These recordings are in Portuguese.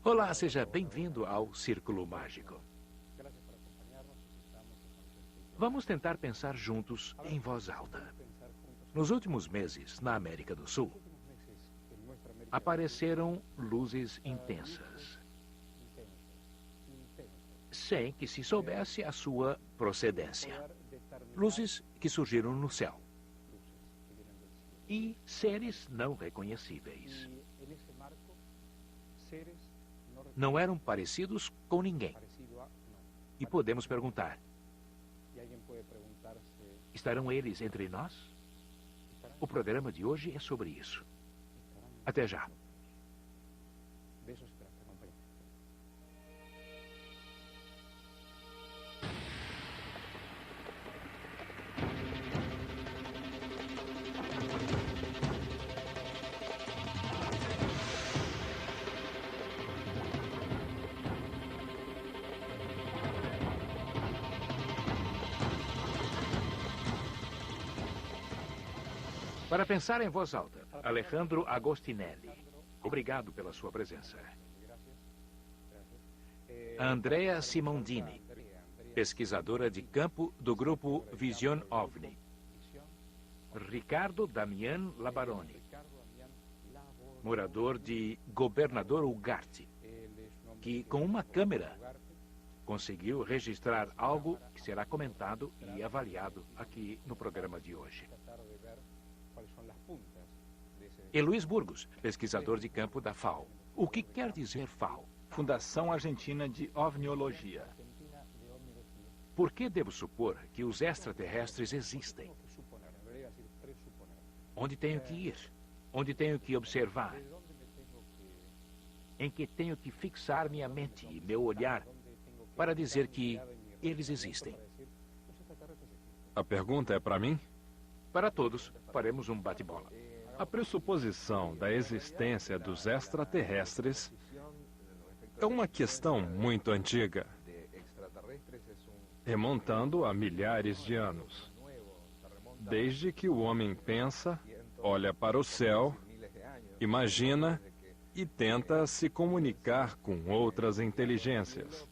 Olá, seja bem-vindo ao Círculo Mágico. Vamos tentar pensar juntos em voz alta. Nos últimos meses, na América do Sul, apareceram luzes intensas, sem que se soubesse a sua procedência. Luzes que surgiram no céu. E seres não reconhecíveis. Não eram parecidos com ninguém. E podemos perguntar: estarão eles entre nós? O programa de hoje é sobre isso. Até já. Para pensar em voz alta, Alejandro Agostinelli. Obrigado pela sua presença. Andrea Simondini, pesquisadora de campo do grupo Vision OVNI. Ricardo Damian Labaroni, morador de Governador Ugarte, que com uma câmera conseguiu registrar algo que será comentado e avaliado aqui no programa de hoje. E Luiz Burgos, pesquisador de campo da FAO. O que quer dizer FAO? Fundação Argentina de Ovniologia. Por que devo supor que os extraterrestres existem? Onde tenho que ir? Onde tenho que observar? Em que tenho que fixar minha mente e meu olhar para dizer que eles existem? A pergunta é para mim? Para todos, faremos um bate-bola. A pressuposição da existência dos extraterrestres é uma questão muito antiga, remontando a milhares de anos. Desde que o homem pensa, olha para o céu, imagina e tenta se comunicar com outras inteligências.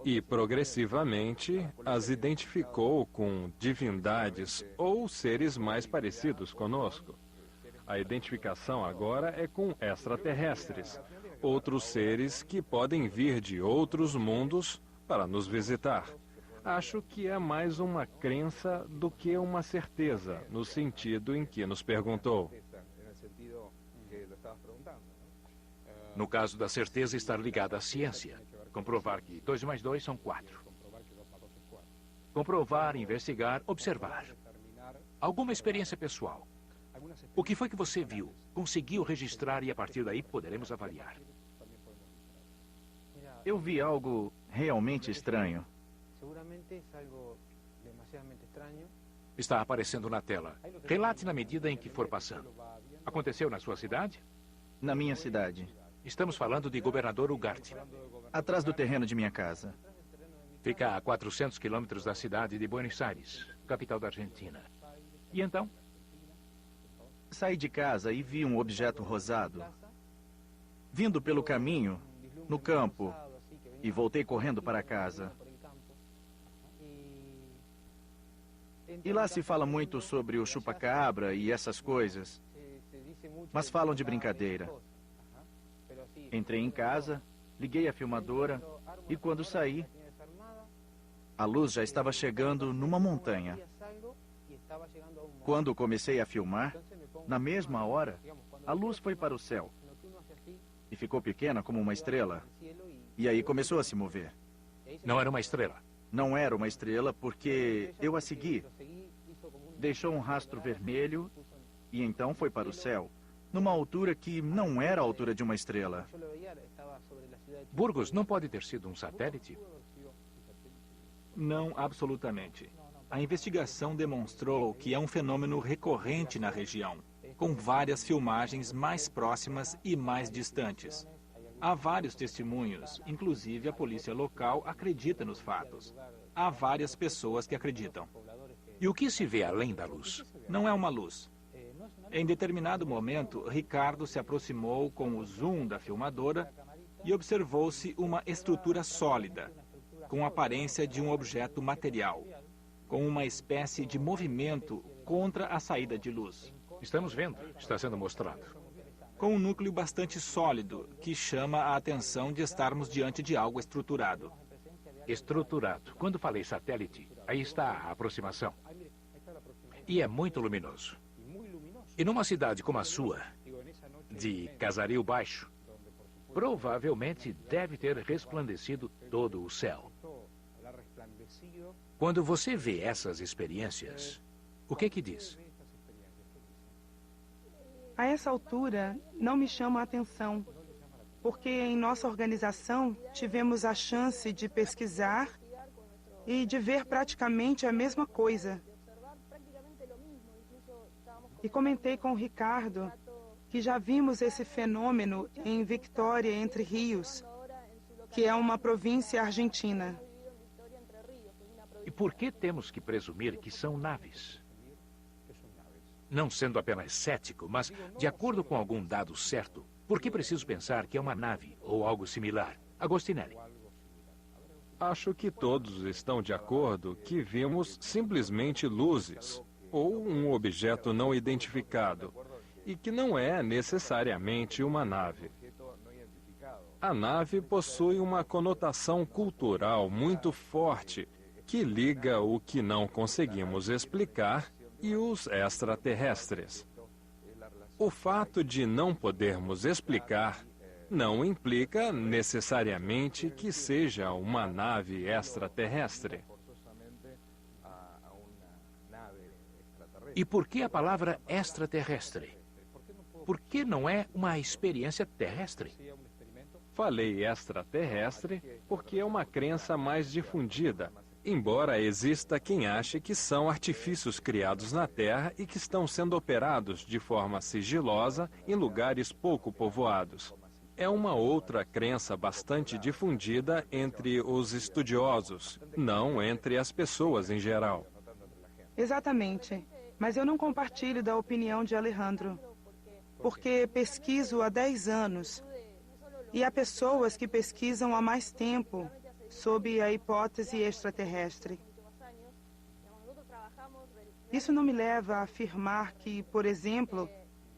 E, progressivamente, as identificou com divindades ou seres mais parecidos conosco. A identificação agora é com extraterrestres, outros seres que podem vir de outros mundos para nos visitar. Acho que é mais uma crença do que uma certeza, no sentido em que nos perguntou. No caso da certeza estar ligada à ciência, comprovar que 2 mais 2 são 4. Comprovar, investigar, observar. Alguma experiência pessoal. O que foi que você viu, conseguiu registrar e a partir daí poderemos avaliar. Eu vi algo realmente estranho. Está aparecendo na tela. Relate na medida em que for passando. Aconteceu na sua cidade? Na minha cidade. Estamos falando de Governador Ugarte. Atrás do terreno de minha casa. Fica a 400 quilômetros da cidade de Buenos Aires, capital da Argentina. E então? Saí de casa e vi um objeto rosado. Vindo pelo caminho, no campo, e voltei correndo para casa. E lá se fala muito sobre o chupa-cabra e essas coisas. Mas falam de brincadeira. Entrei em casa, liguei a filmadora e quando saí, a luz já estava chegando numa montanha. Quando comecei a filmar, na mesma hora, a luz foi para o céu e ficou pequena como uma estrela. E aí começou a se mover. Não era uma estrela? Não era uma estrela porque eu a segui. Deixou um rastro vermelho e então foi para o céu, numa altura que não era a altura de uma estrela. Burgos não pode ter sido um satélite? Não, absolutamente. A investigação demonstrou que é um fenômeno recorrente na região, com várias filmagens mais próximas e mais distantes. Há vários testemunhos, inclusive a polícia local acredita nos fatos. Há várias pessoas que acreditam. E o que se vê além da luz? Não é uma luz. Em determinado momento, Ricardo se aproximou com o zoom da filmadora e observou-se uma estrutura sólida, com a aparência de um objeto material, com uma espécie de movimento contra a saída de luz. Estamos vendo, está sendo mostrado. Com um núcleo bastante sólido, que chama a atenção de estarmos diante de algo estruturado. Estruturado. Quando falei satélite, aí está a aproximação. E é muito luminoso. E numa cidade como a sua, de Casaril Baixo, provavelmente deve ter resplandecido todo o céu. Quando você vê essas experiências, o que diz? A essa altura, não me chama a atenção, porque em nossa organização tivemos a chance de pesquisar e de ver praticamente a mesma coisa. E comentei com o Ricardo que já vimos esse fenômeno em Victoria, Entre Rios, que é uma província argentina. E por que temos que presumir que são naves? Não sendo apenas cético, mas de acordo com algum dado certo, por que preciso pensar que é uma nave ou algo similar? Agostinelli. Acho que todos estão de acordo que vimos simplesmente luzes ou um objeto não identificado e que não é necessariamente uma nave. A nave possui uma conotação cultural muito forte que liga o que não conseguimos explicar e os extraterrestres. O fato de não podermos explicar não implica necessariamente que seja uma nave extraterrestre. E por que a palavra extraterrestre? Por que não é uma experiência terrestre? Falei extraterrestre porque é uma crença mais difundida, embora exista quem ache que são artifícios criados na Terra e que estão sendo operados de forma sigilosa em lugares pouco povoados. É uma outra crença bastante difundida entre os estudiosos, não entre as pessoas em geral. Exatamente. Mas eu não compartilho da opinião de Alejandro, porque pesquiso há 10 anos e há pessoas que pesquisam há mais tempo sob a hipótese extraterrestre. Isso não me leva a afirmar que, por exemplo,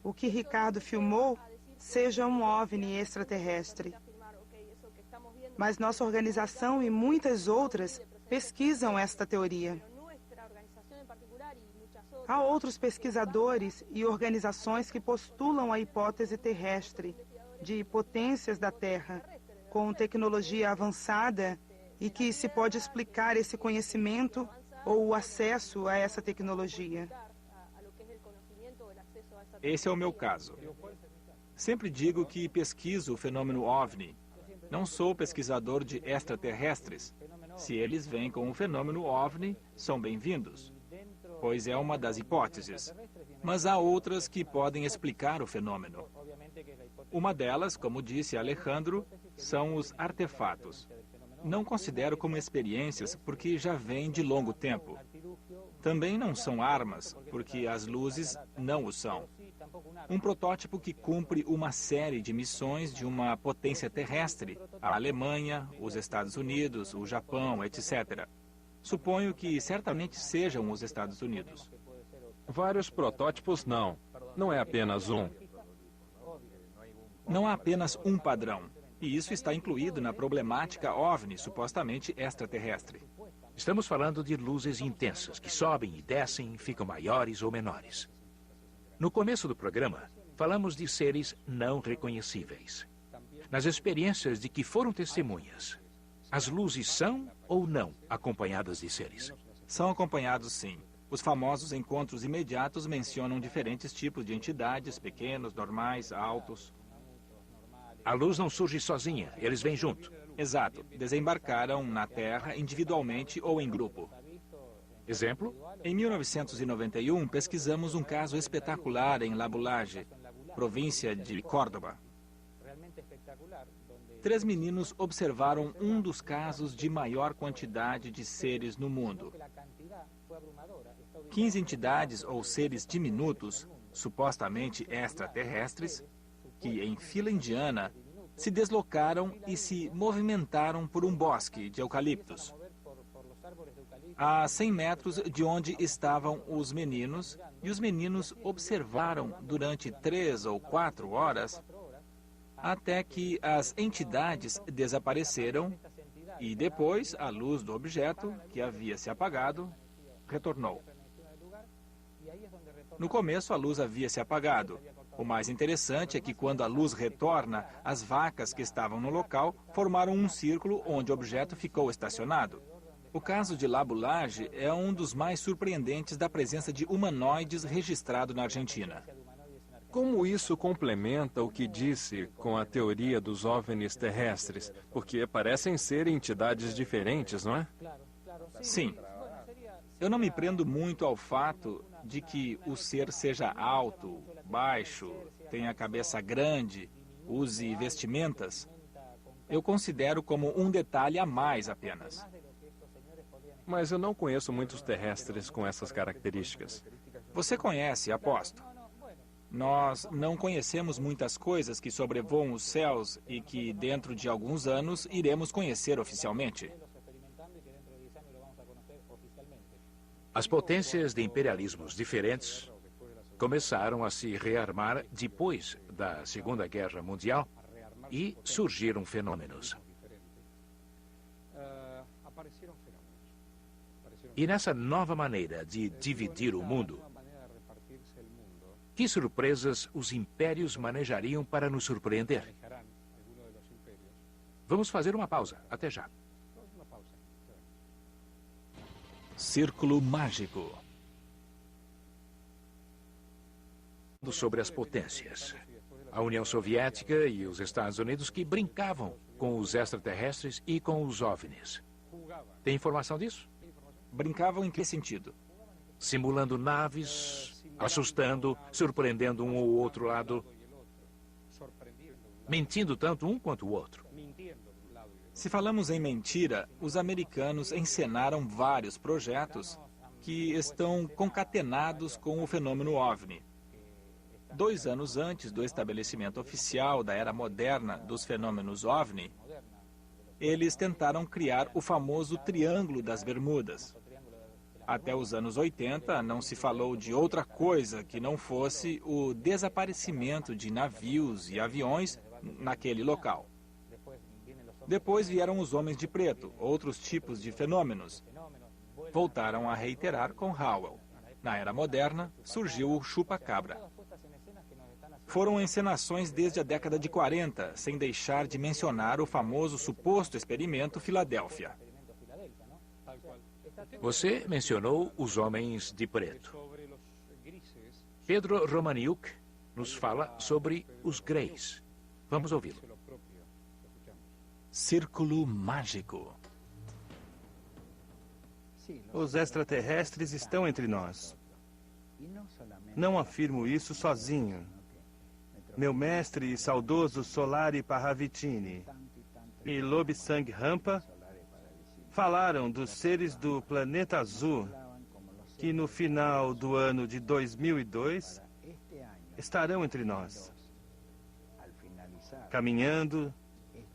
o que Ricardo filmou seja um OVNI extraterrestre. Mas nossa organização e muitas outras pesquisam esta teoria. Há outros pesquisadores e organizações que postulam a hipótese terrestre de potências da Terra com tecnologia avançada e que se pode explicar esse conhecimento ou o acesso a essa tecnologia. Esse é o meu caso. Sempre digo que pesquiso o fenômeno OVNI. Não sou pesquisador de extraterrestres. Se eles vêm com o fenômeno OVNI, são bem-vindos, pois é uma das hipóteses. Mas há outras que podem explicar o fenômeno. Uma delas, como disse Alejandro, são os artefatos. Não considero como experiências porque já vêm de longo tempo. Também não são armas, porque as luzes não o são. Um protótipo que cumpre uma série de missões de uma potência terrestre, a Alemanha, os Estados Unidos, o Japão, etc. Suponho que certamente sejam os Estados Unidos. Vários protótipos não. Não é apenas um. Não há apenas um padrão. E isso está incluído na problemática OVNI, supostamente extraterrestre. Estamos falando de luzes intensas que sobem e descem, ficam maiores ou menores. No começo do programa, falamos de seres não reconhecíveis. Nas experiências de que foram testemunhas, as luzes são ou não acompanhadas de seres? São acompanhados, sim. Os famosos encontros imediatos mencionam diferentes tipos de entidades, pequenos, normais, altos. A luz não surge sozinha, eles vêm junto. Exato. Desembarcaram na Terra individualmente ou em grupo. Exemplo? Em 1991, pesquisamos um caso espetacular em La Boulage, província de Córdoba. 3 meninos observaram um dos casos de maior quantidade de seres no mundo. 15 entidades ou seres diminutos supostamente extraterrestres, que em fila indiana se deslocaram e se movimentaram por um bosque de eucaliptos. A 100 metros de onde estavam os meninos, e os meninos observaram durante 3 ou 4 horas, até que as entidades desapareceram e depois a luz do objeto, que havia se apagado, retornou. No começo a luz havia se apagado. O mais interessante é que quando a luz retorna, as vacas que estavam no local formaram um círculo onde o objeto ficou estacionado. O caso de Labu Laje é um dos mais surpreendentes da presença de humanoides registrado na Argentina. Como isso complementa o que disse com a teoria dos OVNIs terrestres? Porque parecem ser entidades diferentes, não é? Sim. Eu não me prendo muito ao fato de que o ser seja alto, baixo, tenha a cabeça grande, use vestimentas. Eu considero como um detalhe a mais apenas. Mas eu não conheço muitos terrestres com essas características. Você conhece, aposto. Nós não conhecemos muitas coisas que sobrevoam os céus e que, dentro de alguns anos, iremos conhecer oficialmente. As potências de imperialismos diferentes começaram a se rearmar depois da Segunda Guerra Mundial e surgiram fenômenos. E nessa nova maneira de dividir o mundo, que surpresas os impérios manejariam para nos surpreender? Vamos fazer uma pausa. Até já. Círculo mágico. Sobre as potências. A União Soviética e os Estados Unidos que brincavam com os extraterrestres e com os OVNIs. Tem informação disso? Brincavam em que sentido? Simulando naves, assustando, surpreendendo um ou outro lado, mentindo tanto um quanto o outro. Se falamos em mentira, os americanos encenaram vários projetos que estão concatenados com o fenômeno OVNI. 2 anos antes do estabelecimento oficial da era moderna dos fenômenos OVNI, eles tentaram criar o famoso Triângulo das Bermudas. Até os anos 80, não se falou de outra coisa que não fosse o desaparecimento de navios e aviões naquele local. Depois vieram os homens de preto, outros tipos de fenômenos. Voltaram a reiterar com Howell. Na era moderna, surgiu o chupa-cabra. Foram encenações desde a década de 40, sem deixar de mencionar o famoso suposto experimento Filadélfia. Você mencionou os homens de preto. Pedro Romaniuk nos fala sobre os greys. Vamos ouvi-lo. Círculo mágico. Os extraterrestres estão entre nós. Não afirmo isso sozinho. Meu mestre e saudoso Solari Parravicini e Lobsang Rampa falaram dos seres do planeta azul que no final do ano de 2002 estarão entre nós, caminhando,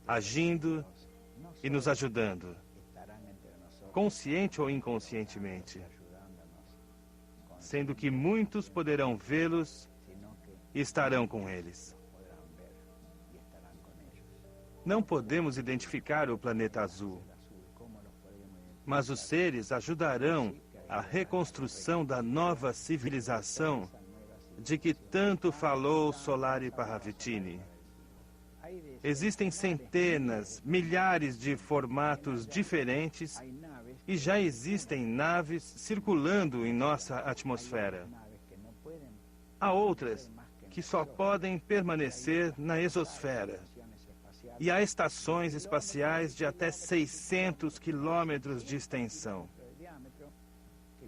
agindo e nos ajudando, consciente ou inconscientemente, sendo que muitos poderão vê-los e estarão com eles. Não podemos identificar o planeta azul, mas os seres ajudarão a reconstrução da nova civilização de que tanto falou Solari Parravicini. Existem centenas, milhares de formatos diferentes e já existem naves circulando em nossa atmosfera. Há outras que só podem permanecer na exosfera. E há estações espaciais de até 600 quilômetros de extensão,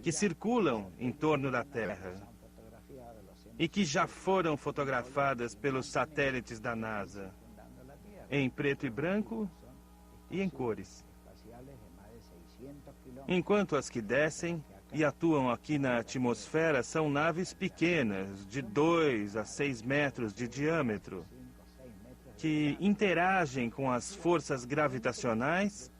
que circulam em torno da Terra e que já foram fotografadas pelos satélites da NASA, em preto e branco e em cores. Enquanto as que descem e atuam aqui na atmosfera são naves pequenas, de 2 a 6 metros de diâmetro, que interagem com as forças gravitacionais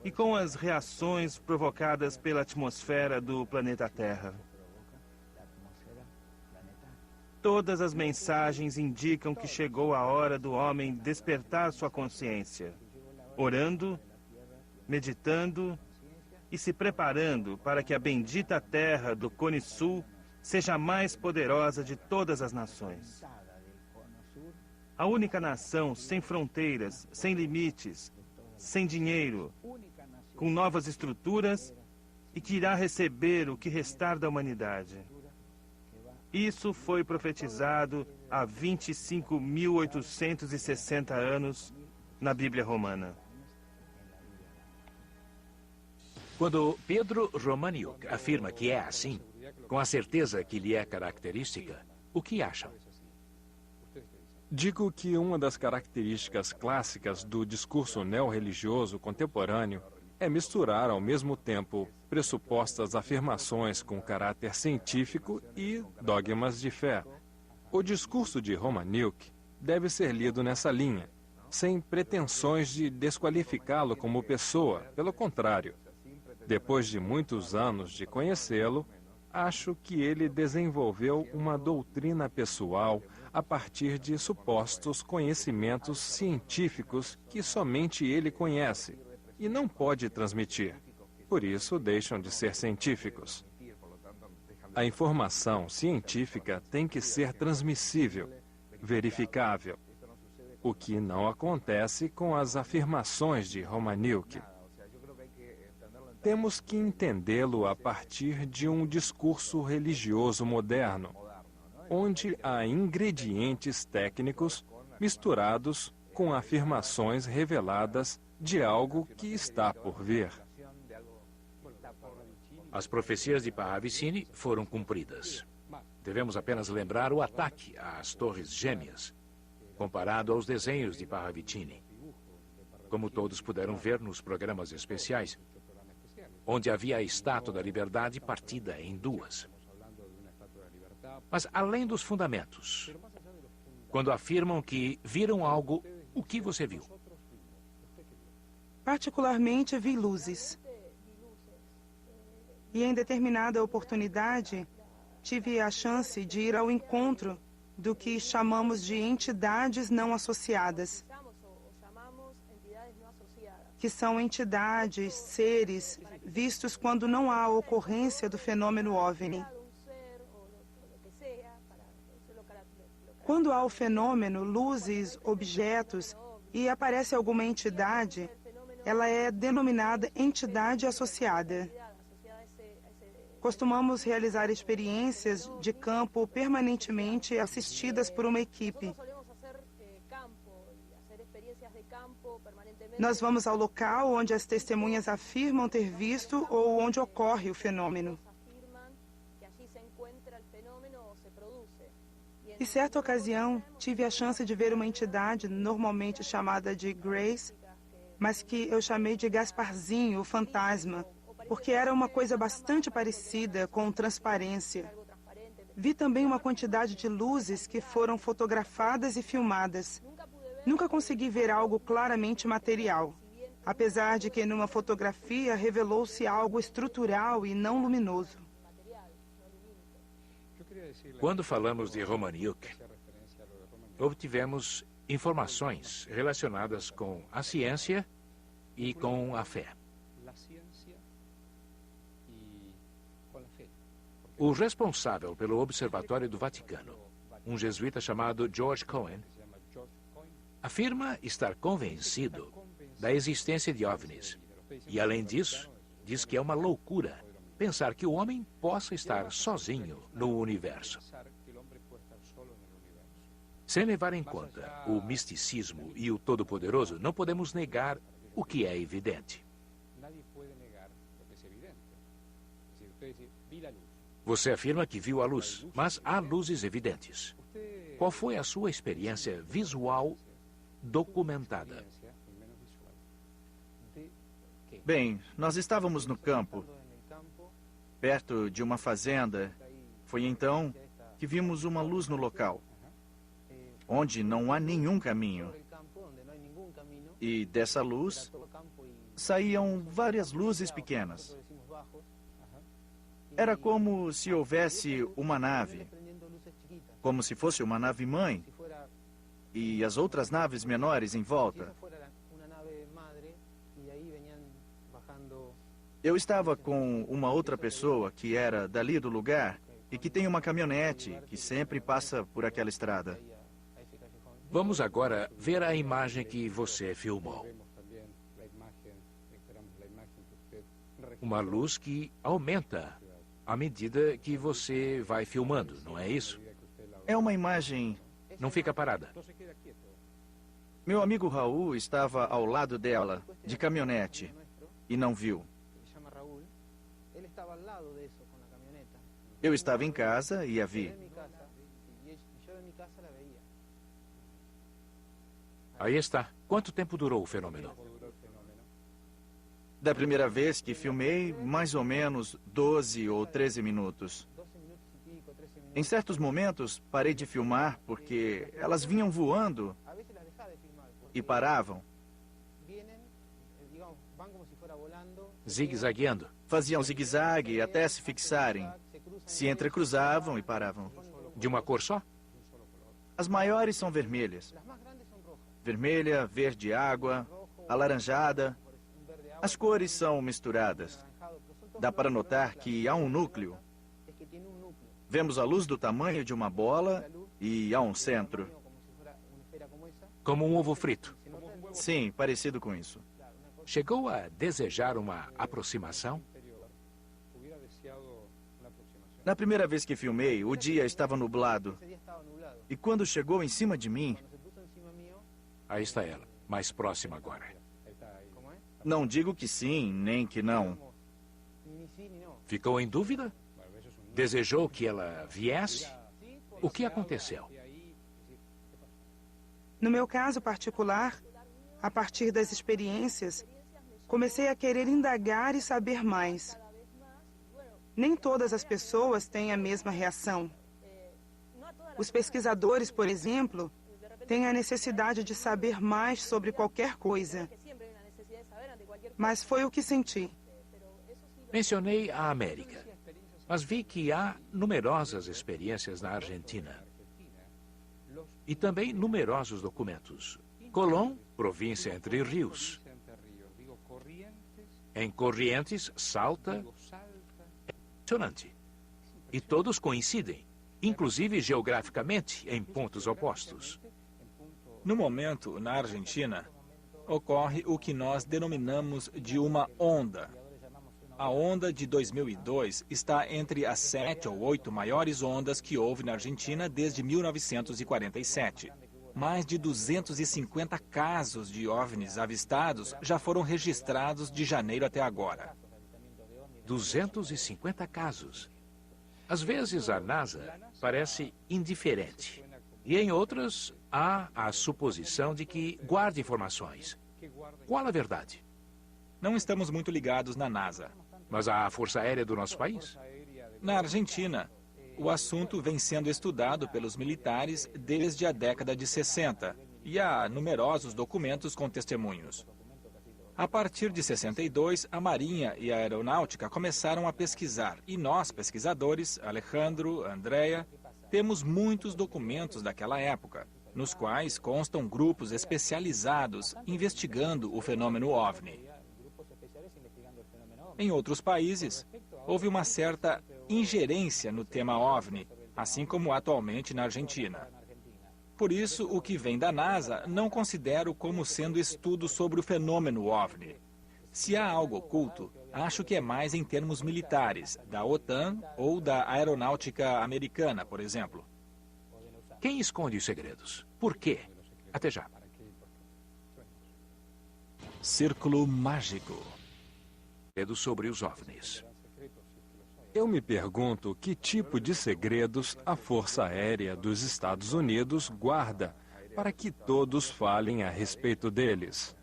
e com as reações provocadas pela atmosfera do planeta Terra. Todas as mensagens indicam que chegou a hora do homem despertar sua consciência, orando, meditando e se preparando para que a bendita terra do Cone Sul seja a mais poderosa de todas as nações. A única nação sem fronteiras, sem limites, sem dinheiro, com novas estruturas e que irá receber o que restar da humanidade. Isso foi profetizado há 25.860 anos na Bíblia Romana. Quando Pedro Romaniuk afirma que é assim, com a certeza que lhe é característica, o que acham? Digo que uma das características clássicas do discurso neorreligioso contemporâneo é misturar ao mesmo tempo pressupostas afirmações com caráter científico e dogmas de fé. O discurso de Romaniuk deve ser lido nessa linha, sem pretensões de desqualificá-lo como pessoa, pelo contrário. Depois de muitos anos de conhecê-lo, acho que ele desenvolveu uma doutrina pessoal a partir de supostos conhecimentos científicos que somente ele conhece e não pode transmitir. Por isso, deixam de ser científicos. A informação científica tem que ser transmissível, verificável, o que não acontece com as afirmações de Romaniuk. Temos que entendê-lo a partir de um discurso religioso moderno, onde há ingredientes técnicos misturados com afirmações reveladas de algo que está por vir. As profecias de Paravicini foram cumpridas. Devemos apenas lembrar o ataque às Torres Gêmeas, comparado aos desenhos de Paravicini. Como todos puderam ver nos programas especiais, onde havia a Estátua da Liberdade partida em duas. Mas além dos fundamentos, quando afirmam que viram algo, o que você viu? Particularmente vi luzes. E em determinada oportunidade, tive a chance de ir ao encontro do que chamamos de entidades não associadas, que são entidades, seres, vistos quando não há ocorrência do fenômeno OVNI. Quando há o fenômeno, luzes, objetos, e aparece alguma entidade, ela é denominada entidade associada. Costumamos realizar experiências de campo permanentemente assistidas por uma equipe. Nós vamos ao local onde as testemunhas afirmam ter visto ou onde ocorre o fenômeno. Em certa ocasião, tive a chance de ver uma entidade normalmente chamada de Grace, mas que eu chamei de Gasparzinho, o fantasma, porque era uma coisa bastante parecida com transparência. Vi também uma quantidade de luzes que foram fotografadas e filmadas. Nunca consegui ver algo claramente material, apesar de que numa fotografia revelou-se algo estrutural e não luminoso. Quando falamos de Romaniuk, obtivemos informações relacionadas com a ciência e com a fé. O responsável pelo Observatório do Vaticano, um jesuíta chamado George Cohen, afirma estar convencido da existência de OVNIs. E, além disso, diz que é uma loucura pensar que o homem possa estar sozinho no universo. Sem levar em conta o misticismo e o Todo-Poderoso, não podemos negar o que é evidente. Você afirma que viu a luz, mas há luzes evidentes. Qual foi a sua experiência visual documentada? Bem, nós estávamos no campo. perto de uma fazenda. Foi então que vimos uma luz no local, onde não há nenhum caminho. E dessa luz saíam várias luzes pequenas. Era como se houvesse uma nave, como se fosse uma nave-mãe, e as outras naves menores em volta. Eu estava com uma outra pessoa que era dali do lugar e que tem uma caminhonete que sempre passa por aquela estrada. Vamos agora ver a imagem que você filmou. Uma luz que aumenta à medida que você vai filmando, não é isso? É uma imagem... Não fica parada. Meu amigo Raul estava ao lado dela, de caminhonete, e não viu. Eu estava em casa e a vi. Aí está. Quanto tempo durou o fenômeno? Da primeira vez que filmei, mais ou menos 12 ou 13 minutos. Em certos momentos, parei de filmar porque elas vinham voando e paravam. Zigue-zagueando. Faziam zigue-zague até se fixarem. Se entrecruzavam e paravam. De uma cor só? As maiores são vermelhas. Vermelha, verde água, alaranjada. As cores são misturadas. Dá para notar que há um núcleo. Vemos a luz do tamanho de uma bola e há um centro. Como um ovo frito. Sim, parecido com isso. Chegou a desejar uma aproximação? Na primeira vez que filmei, o dia estava nublado. E quando chegou em cima de mim... Aí está ela, mais próxima agora. Não digo que sim, nem que não. Ficou em dúvida? Desejou que ela viesse? O que aconteceu? No meu caso particular, a partir das experiências, comecei a querer indagar e saber mais. Nem todas as pessoas têm a mesma reação. Os pesquisadores, por exemplo, têm a necessidade de saber mais sobre qualquer coisa. Mas foi o que senti. Mencionei a América, mas vi que há numerosas experiências na Argentina. E também numerosos documentos. Colón, província Entre Rios. Em Corrientes, Salta. É impressionante. E todos coincidem, inclusive geograficamente, em pontos opostos. No momento, na Argentina, ocorre o que nós denominamos de uma onda. A onda de 2002 está entre as 7 ou 8 maiores ondas que houve na Argentina desde 1947. Mais de 250 casos de OVNIs avistados já foram registrados de janeiro até agora. 250 casos. Às vezes a NASA parece indiferente. E em outras, há a suposição de que guarda informações. Qual a verdade? Não estamos muito ligados na NASA. Mas a Força Aérea do nosso país? Na Argentina, o assunto vem sendo estudado pelos militares desde a década de 60 e há numerosos documentos com testemunhos. A partir de 62, a Marinha e a Aeronáutica começaram a pesquisar e nós, pesquisadores, Alejandro, Andrea, temos muitos documentos daquela época, nos quais constam grupos especializados investigando o fenômeno OVNI. Em outros países, houve uma certa ingerência no tema OVNI, assim como atualmente na Argentina. Por isso, o que vem da NASA não considero como sendo estudo sobre o fenômeno OVNI. Se há algo oculto, acho que é mais em termos militares, da OTAN ou da Aeronáutica Americana, por exemplo. Quem esconde os segredos? Por quê? Até já. Círculo Mágico. Segredos sobre os OVNIs. Eu me pergunto que tipo de segredos a Força Aérea dos Estados Unidos guarda para que todos falem a respeito deles.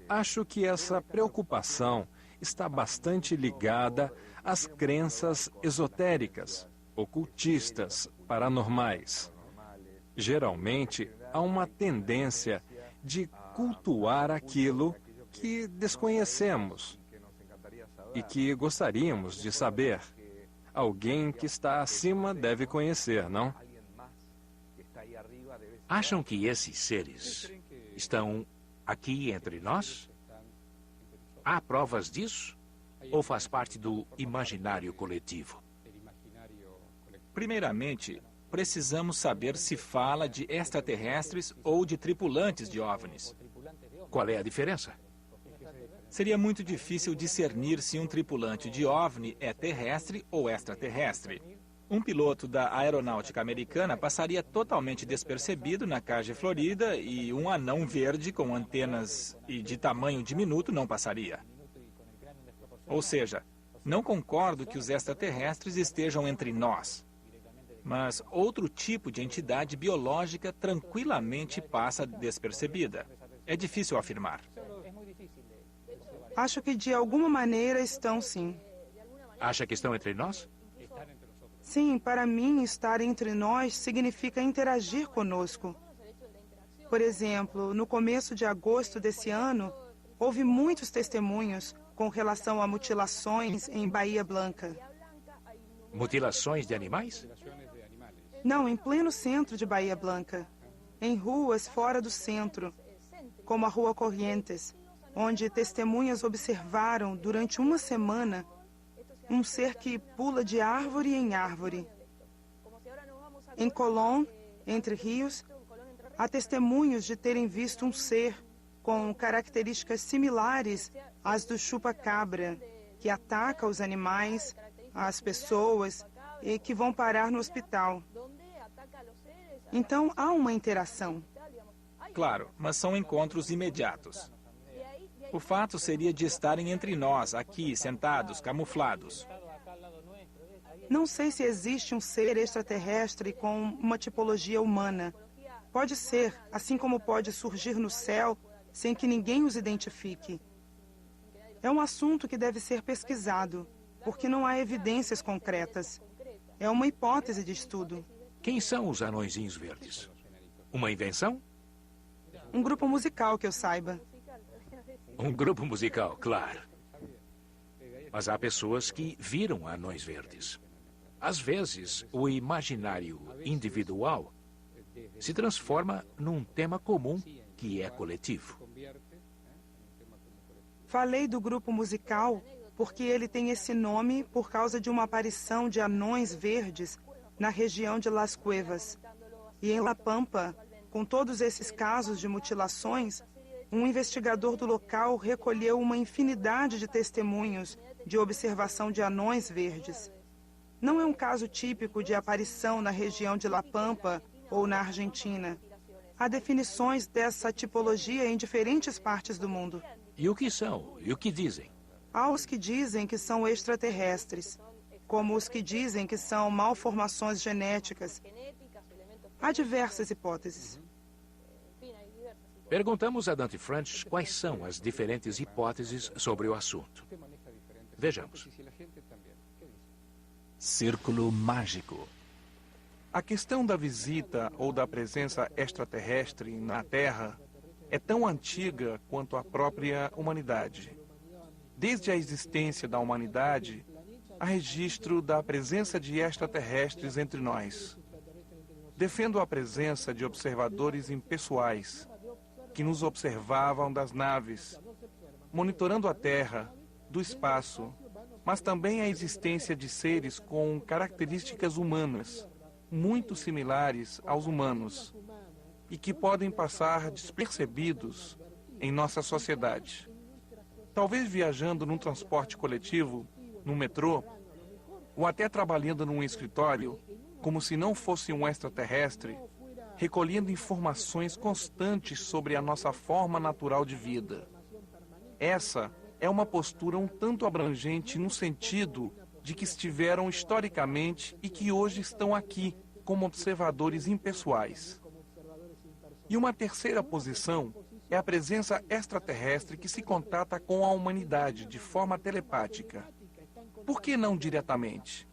Acho que essa preocupação está bastante ligada às crenças esotéricas, ocultistas, paranormais. Geralmente, há uma tendência de cultuar aquilo que desconhecemos e que gostaríamos de saber. Alguém que está acima deve conhecer, não? Acham que esses seres estão aqui entre nós? Há provas disso? Ou faz parte do imaginário coletivo? Primeiramente, precisamos saber se fala de extraterrestres ou de tripulantes de OVNIs. Qual é a diferença? Seria muito difícil discernir se um tripulante de OVNI é terrestre ou extraterrestre. Um piloto da aeronáutica americana passaria totalmente despercebido na Cage Florida e um anão verde com antenas e de tamanho diminuto não passaria. Ou seja, não concordo que os extraterrestres estejam entre nós. Mas outro tipo de entidade biológica tranquilamente passa despercebida. É difícil afirmar. Acho que de alguma maneira estão, sim. Acha que estão entre nós? Sim, para mim, estar entre nós significa interagir conosco. Por exemplo, no começo de agosto desse ano, houve muitos testemunhos com relação a mutilações em Bahia Blanca. Mutilações de animais? Não, em pleno centro de Bahia Blanca. Em ruas fora do centro, como a Rua Corrientes, onde testemunhas observaram durante uma semana um ser que pula de árvore em árvore. Em Colón, entre rios, há testemunhos de terem visto um ser com características similares às do chupa-cabra, que ataca os animais, as pessoas e que vão parar no hospital. Então, há uma interação. Claro, mas são encontros imediatos. O fato seria de estarem entre nós, aqui, sentados, camuflados. Não sei se existe um ser extraterrestre com uma tipologia humana. Pode ser, assim como pode surgir no céu sem que ninguém os identifique. É um assunto que deve ser pesquisado, porque não há evidências concretas. É uma hipótese de estudo. Quem são os anõezinhos verdes? Uma invenção? Um grupo musical, que eu saiba. Um grupo musical, claro. Mas há pessoas que viram anões verdes. Às vezes, o imaginário individual se transforma num tema comum que é coletivo. Falei do grupo musical porque ele tem esse nome por causa de uma aparição de anões verdes na região de Las Cuevas. E em La Pampa, com todos esses casos de mutilações, um investigador do local recolheu uma infinidade de testemunhos de observação de anões verdes. Não é um caso típico de aparição na região de La Pampa ou na Argentina. Há definições dessa tipologia em diferentes partes do mundo. E o que são? E o que dizem? Há os que dizem que são extraterrestres, como os que dizem que são malformações genéticas. Há diversas hipóteses. Perguntamos a Dante Franch quais são as diferentes hipóteses sobre o assunto. Vejamos. Círculo mágico. A questão da visita ou da presença extraterrestre na Terra é tão antiga quanto a própria humanidade. Desde a existência da humanidade, há registro da presença de extraterrestres entre nós. Defendo a presença de observadores impessoais, que nos observavam das naves, monitorando a Terra, do espaço, mas também a existência de seres com características humanas, muito similares aos humanos, e que podem passar despercebidos em nossa sociedade. Talvez viajando num transporte coletivo, no metrô, ou até trabalhando num escritório, como se não fosse um extraterrestre, recolhendo informações constantes sobre a nossa forma natural de vida. Essa é uma postura um tanto abrangente no sentido de que estiveram historicamente e que hoje estão aqui como observadores impessoais. E uma terceira posição é a presença extraterrestre que se contata com a humanidade de forma telepática. Por que não diretamente?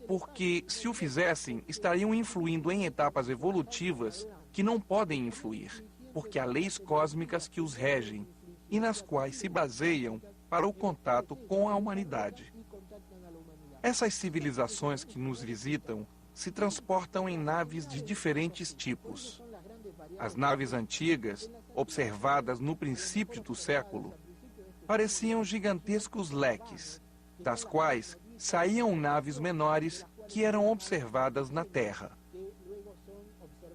Porque, se o fizessem, estariam influindo em etapas evolutivas que não podem influir, porque há leis cósmicas que os regem e nas quais se baseiam para o contato com a humanidade. Essas civilizações que nos visitam se transportam em naves de diferentes tipos. As naves antigas, observadas no princípio do século, pareciam gigantescos leques, das quais saíam naves menores que eram observadas na Terra.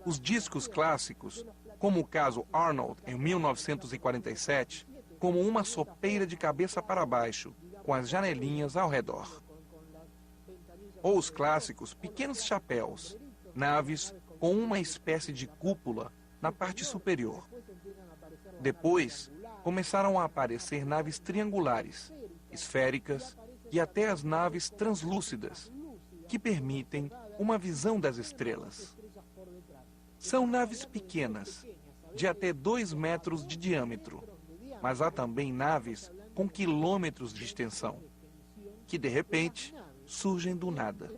Os discos clássicos, como o caso Arnold em 1947, como uma sopeira de cabeça para baixo, com as janelinhas ao redor. Ou os clássicos pequenos chapéus, naves com uma espécie de cúpula na parte superior. Depois, começaram a aparecer naves triangulares, esféricas e até as naves translúcidas, que permitem uma visão das estrelas. São naves pequenas, de até 2 metros de diâmetro, mas há também naves com quilômetros de extensão, que de repente surgem do nada.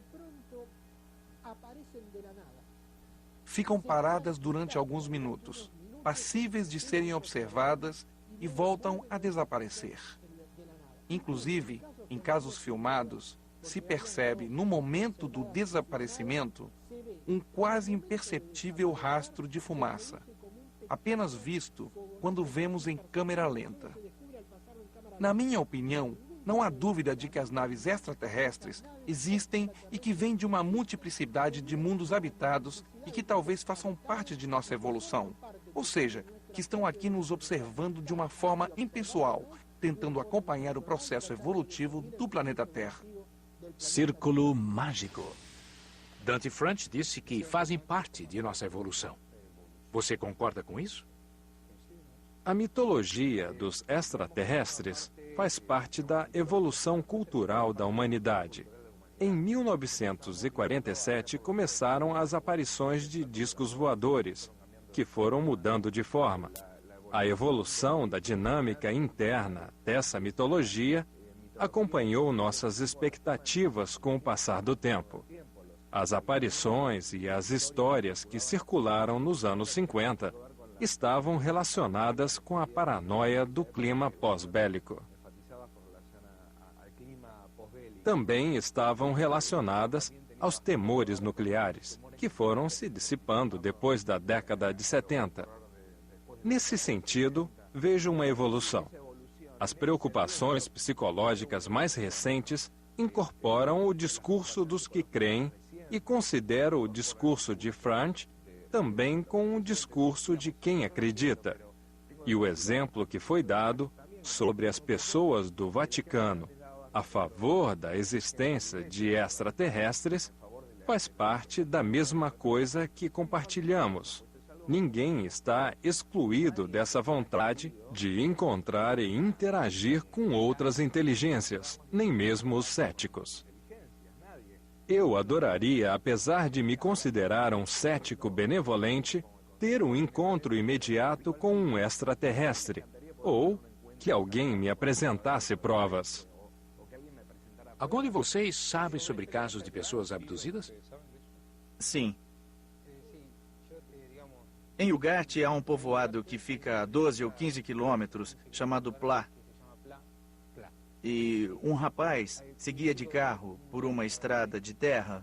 Ficam paradas durante alguns minutos, passíveis de serem observadas e voltam a desaparecer. Inclusive, em casos filmados, se percebe, no momento do desaparecimento, um quase imperceptível rastro de fumaça, apenas visto quando vemos em câmera lenta. Na minha opinião, não há dúvida de que as naves extraterrestres existem e que vêm de uma multiplicidade de mundos habitados e que talvez façam parte de nossa evolução. Ou seja, que estão aqui nos observando de uma forma impessoal, tentando acompanhar o processo evolutivo do planeta Terra. Círculo mágico. Dante Frantz disse que fazem parte de nossa evolução. Você concorda com isso? A mitologia dos extraterrestres faz parte da evolução cultural da humanidade. Em 1947 começaram as aparições de discos voadores, que foram mudando de forma. A evolução da dinâmica interna dessa mitologia acompanhou nossas expectativas com o passar do tempo. As aparições e as histórias que circularam nos anos 50 estavam relacionadas com a paranoia do clima pós-bélico. Também estavam relacionadas aos temores nucleares, que foram se dissipando depois da década de 70. Nesse sentido, vejo uma evolução. As preocupações psicológicas mais recentes incorporam o discurso dos que creem e considero o discurso de Frantz também com o discurso de quem acredita. E o exemplo que foi dado sobre as pessoas do Vaticano a favor da existência de extraterrestres faz parte da mesma coisa que compartilhamos. Ninguém está excluído dessa vontade de encontrar e interagir com outras inteligências, nem mesmo os céticos. Eu adoraria, apesar de me considerar um cético benevolente, ter um encontro imediato com um extraterrestre, ou que alguém me apresentasse provas. Algum de vocês sabe sobre casos de pessoas abduzidas? Sim. Em Ugarte há um povoado que fica a 12 ou 15 quilômetros, chamado Plá. E um rapaz seguia de carro por uma estrada de terra.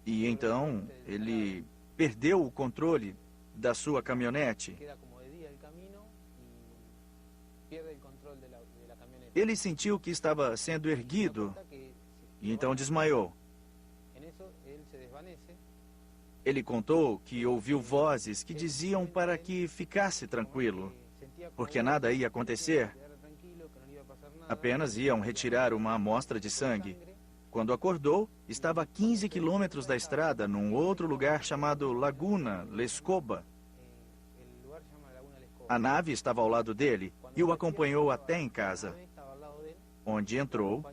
E então ele perdeu o controle da sua caminhonete. Ele sentiu que estava sendo erguido e então desmaiou. Ele contou que ouviu vozes que diziam para que ficasse tranquilo, porque nada ia acontecer. Apenas iam retirar uma amostra de sangue. Quando acordou, estava a 15 quilômetros da estrada, num outro lugar chamado Laguna Lescoba. A nave estava ao lado dele e o acompanhou até em casa, onde entrou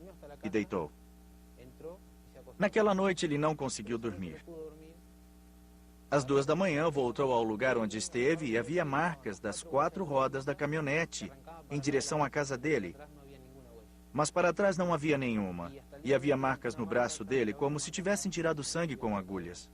e deitou. Naquela noite ele não conseguiu dormir. Às 2 da manhã, voltou ao lugar onde esteve e havia marcas das 4 rodas da caminhonete em direção à casa dele. Mas para trás não havia nenhuma. E havia marcas no braço dele, como se tivessem tirado sangue com agulhas.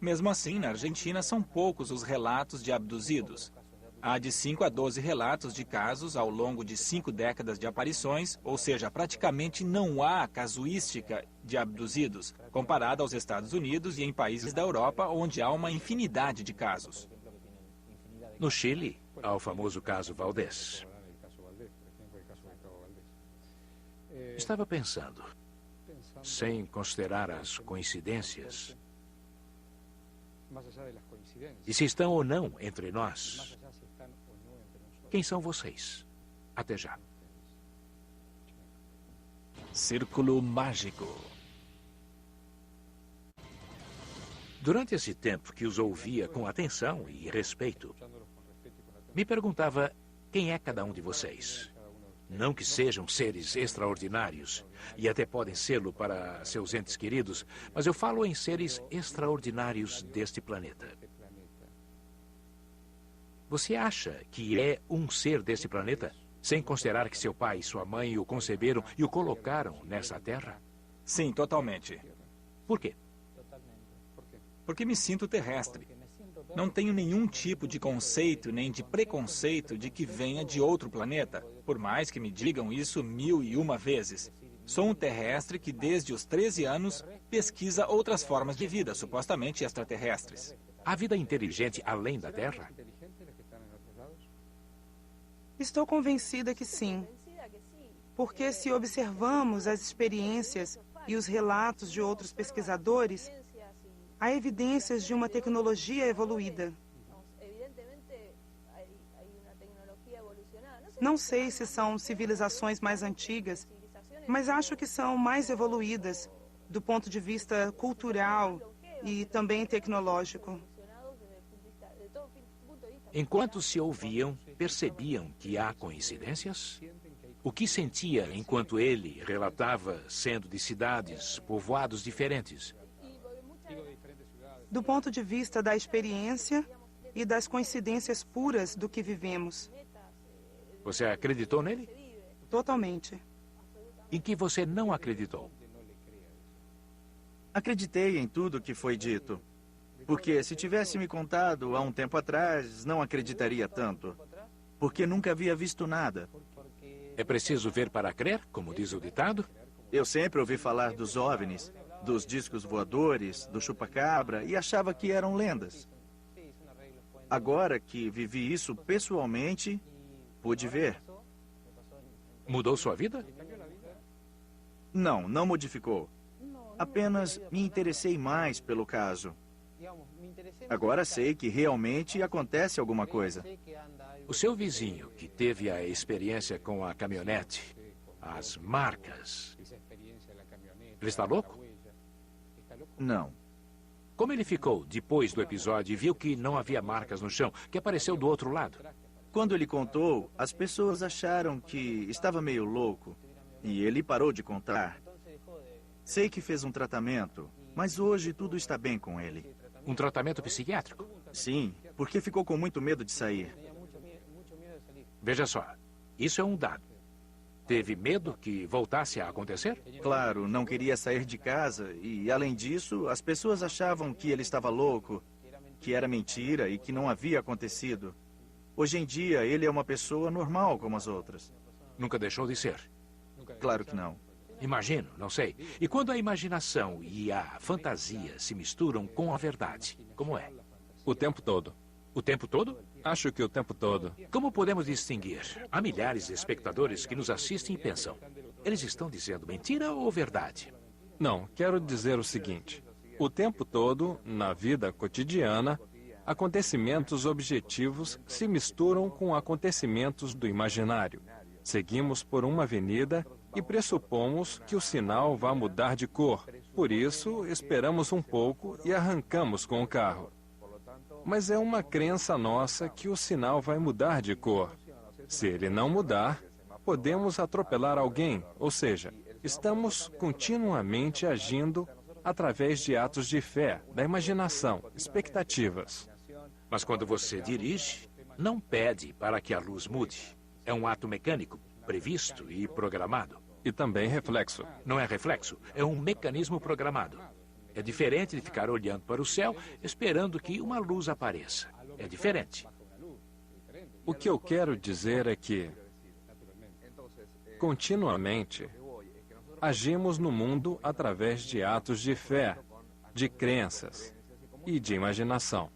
Mesmo assim, na Argentina, são poucos os relatos de abduzidos. Há de 5 a 12 relatos de casos ao longo de 5 décadas de aparições, ou seja, praticamente não há casuística de abduzidos, comparada aos Estados Unidos e em países da Europa, onde há uma infinidade de casos. No Chile, há o famoso caso Valdés. Estava pensando, sem considerar as coincidências, e se estão ou não entre nós, quem são vocês? Até já. Círculo Mágico. Durante esse tempo que os ouvia com atenção e respeito, me perguntava quem é cada um de vocês. Não que sejam seres extraordinários, e até podem sê-lo para seus entes queridos, mas eu falo em seres extraordinários deste planeta. Você acha que é um ser deste planeta, sem considerar que seu pai e sua mãe o conceberam e o colocaram nessa terra? Sim, totalmente. Por quê? Porque me sinto terrestre. Não tenho nenhum tipo de conceito nem de preconceito de que venha de outro planeta, por mais que me digam isso 1001 vezes. Sou um terrestre que, desde os 13 anos, pesquisa outras formas de vida, supostamente extraterrestres. Há vida inteligente além da Terra? Estou convencida que sim. Porque se observamos as experiências e os relatos de outros pesquisadores, há evidências de uma tecnologia evoluída. Não sei se são civilizações mais antigas, mas acho que são mais evoluídas do ponto de vista cultural e também tecnológico. Enquanto se ouviam, percebiam que há coincidências? O que sentia enquanto ele relatava sendo de cidades, povoados diferentes? Do ponto de vista da experiência e das coincidências puras do que vivemos. Você acreditou nele? Totalmente. Em que você não acreditou? Acreditei em tudo que foi dito. Porque se tivesse me contado há um tempo atrás, não acreditaria tanto. Porque nunca havia visto nada. É preciso ver para crer, como diz o ditado? Eu sempre ouvi falar dos OVNIs, dos discos voadores, do chupacabra, e achava que eram lendas. Agora que vivi isso pessoalmente, pude ver. Mudou sua vida? Não modificou. Apenas me interessei mais pelo caso. Agora sei que realmente acontece alguma coisa. O seu vizinho, que teve a experiência com a caminhonete, as marcas, ele está louco? Não. Como ele ficou depois do episódio e viu que não havia marcas no chão, que apareceu do outro lado? Quando ele contou, as pessoas acharam que estava meio louco. E ele parou de contar. Sei que fez um tratamento, mas hoje tudo está bem com ele. Um tratamento psiquiátrico? Sim, porque ficou com muito medo de sair. Veja só, isso é um dado. Teve medo que voltasse a acontecer? Claro, não queria sair de casa e, além disso, as pessoas achavam que ele estava louco, que era mentira e que não havia acontecido. Hoje em dia, ele é uma pessoa normal como as outras. Nunca deixou de ser? Claro que não. Imagino, não sei. E quando a imaginação e a fantasia se misturam com a verdade, como é? O tempo todo. O tempo todo? Acho que o tempo todo. Como podemos distinguir? Há milhares de espectadores que nos assistem e pensam: eles estão dizendo mentira ou verdade? Não, quero dizer o seguinte. O tempo todo, na vida cotidiana, acontecimentos objetivos se misturam com acontecimentos do imaginário. Seguimos por uma avenida e pressupomos que o sinal vai mudar de cor. Por isso, esperamos um pouco e arrancamos com o carro. Mas é uma crença nossa que o sinal vai mudar de cor. Se ele não mudar, podemos atropelar alguém, ou seja, estamos continuamente agindo através de atos de fé, da imaginação, expectativas. Mas quando você dirige, não pede para que a luz mude. É um ato mecânico, previsto e programado. E também reflexo. Não é reflexo, é um mecanismo programado. É diferente de ficar olhando para o céu, esperando que uma luz apareça. É diferente. O que eu quero dizer é que, continuamente, agimos no mundo através de atos de fé, de crenças e de imaginação.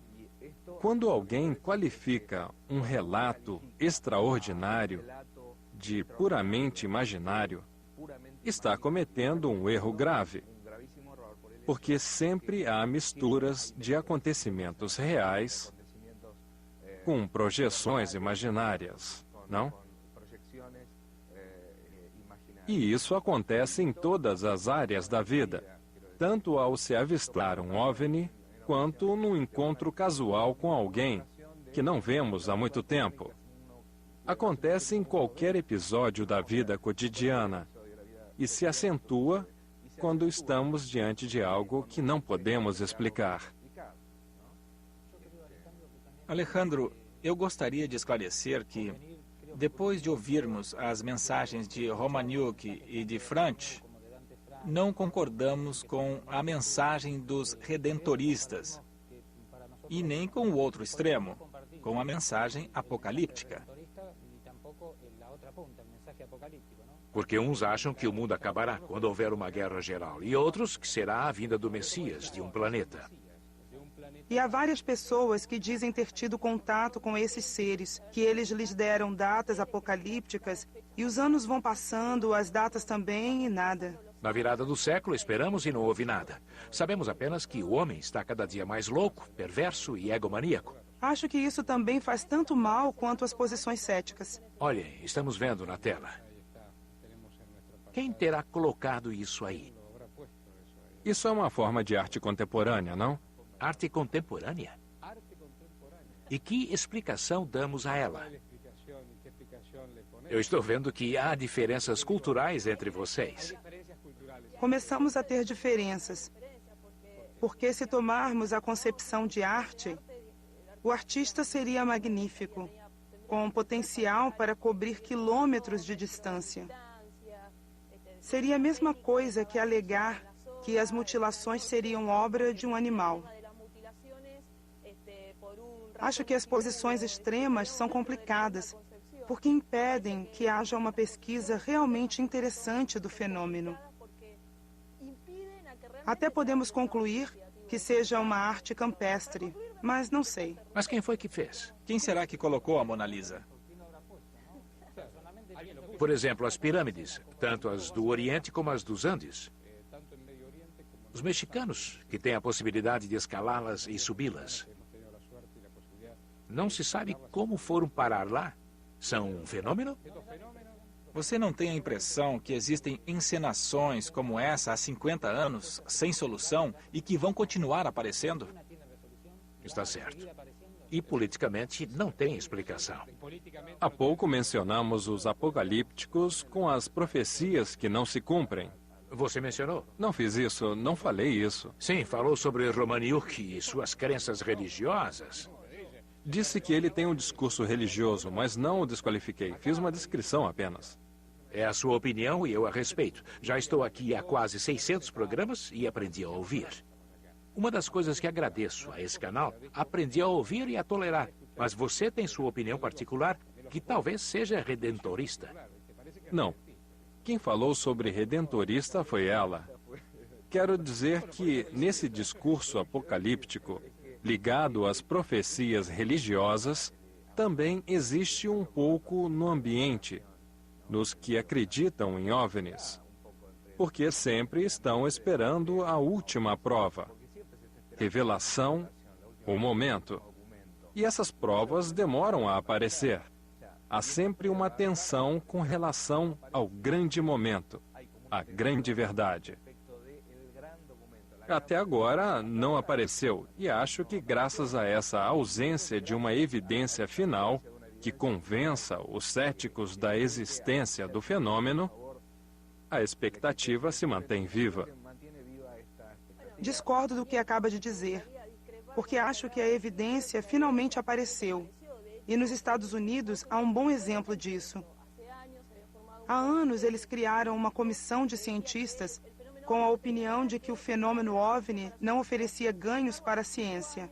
Quando alguém qualifica um relato extraordinário de puramente imaginário, está cometendo um erro grave, porque sempre há misturas de acontecimentos reais com projeções imaginárias, não? E isso acontece em todas as áreas da vida, tanto ao se avistar um OVNI, quanto num encontro casual com alguém que não vemos há muito tempo. Acontece em qualquer episódio da vida cotidiana e se acentua quando estamos diante de algo que não podemos explicar. Alejandro, eu gostaria de esclarecer que, depois de ouvirmos as mensagens de Romaniuk e de Frantz, não concordamos com a mensagem dos redentoristas e nem com o outro extremo, com a mensagem apocalíptica. Porque uns acham que o mundo acabará quando houver uma guerra geral, e outros que será a vinda do Messias de um planeta. E há várias pessoas que dizem ter tido contato com esses seres, que eles lhes deram datas apocalípticas, e os anos vão passando, as datas também, e nada. Na virada do século, esperamos e não houve nada. Sabemos apenas que o homem está cada dia mais louco, perverso e egomaníaco. Acho que isso também faz tanto mal quanto as posições céticas. Olhem, estamos vendo na tela. Quem terá colocado isso aí? Isso é uma forma de arte contemporânea, não? Arte contemporânea? E que explicação damos a ela? Eu estou vendo que há diferenças culturais entre vocês. Começamos a ter diferenças, porque se tomarmos a concepção de arte, o artista seria magnífico, com potencial para cobrir quilômetros de distância. Seria a mesma coisa que alegar que as mutilações seriam obra de um animal. Acho que as posições extremas são complicadas, porque impedem que haja uma pesquisa realmente interessante do fenômeno. Até podemos concluir que seja uma arte campestre, mas não sei. Mas quem foi que fez? Quem será que colocou a Mona Lisa? Por exemplo, as pirâmides, tanto as do Oriente como as dos Andes. Os mexicanos, que têm a possibilidade de escalá-las e subi-las. Não se sabe como foram parar lá. São um fenômeno? Você não tem a impressão que existem encenações como essa há 50 anos, sem solução, e que vão continuar aparecendo? Está certo. E politicamente não tem explicação. Há pouco mencionamos os apocalípticos com as profecias que não se cumprem. Você mencionou? Não fiz isso, não falei isso. Sim, falou sobre Romaniuk e suas crenças religiosas. Disse que ele tem um discurso religioso, mas não o desqualifiquei. Fiz uma descrição apenas. É a sua opinião e eu a respeito. Já estou aqui há quase 600 programas e aprendi a ouvir. Uma das coisas que agradeço a esse canal, aprendi a ouvir e a tolerar. Mas você tem sua opinião particular, que talvez seja redentorista. Não. Quem falou sobre redentorista foi ela. Quero dizer que, nesse discurso apocalíptico, ligado às profecias religiosas, também existe um pouco no ambiente, nos que acreditam em OVNIs, porque sempre estão esperando a última prova, revelação, o momento. E essas provas demoram a aparecer. Há sempre uma tensão com relação ao grande momento, à grande verdade. Até agora não apareceu, e acho que graças a essa ausência de uma evidência final que convença os céticos da existência do fenômeno, a expectativa se mantém viva. Discordo do que acaba de dizer, porque acho que a evidência finalmente apareceu. E nos Estados Unidos há um bom exemplo disso. Há anos eles criaram uma comissão de cientistas com a opinião de que o fenômeno OVNI não oferecia ganhos para a ciência.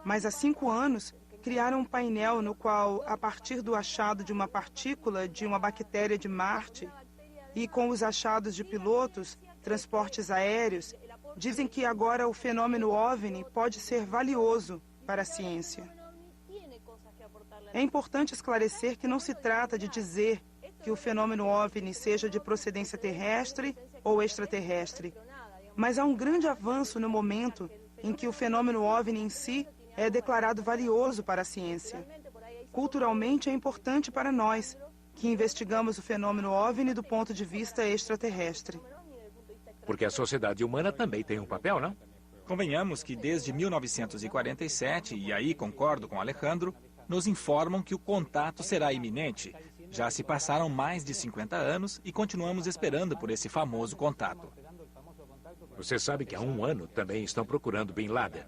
Mas há 5 anos, criaram um painel no qual, a partir do achado de uma partícula de uma bactéria de Marte e com os achados de pilotos, transportes aéreos, dizem que agora o fenômeno OVNI pode ser valioso para a ciência. É importante esclarecer que não se trata de dizer que o fenômeno OVNI seja de procedência terrestre ou extraterrestre, mas há um grande avanço no momento em que o fenômeno OVNI em si é declarado valioso para a ciência. Culturalmente é importante para nós, que investigamos o fenômeno OVNI do ponto de vista extraterrestre. Porque a sociedade humana também tem um papel, não? Convenhamos que desde 1947, e aí concordo com Alejandro, nos informam que o contato será iminente. Já se passaram mais de 50 anos e continuamos esperando por esse famoso contato. Você sabe que há 1 ano também estão procurando Bin Laden.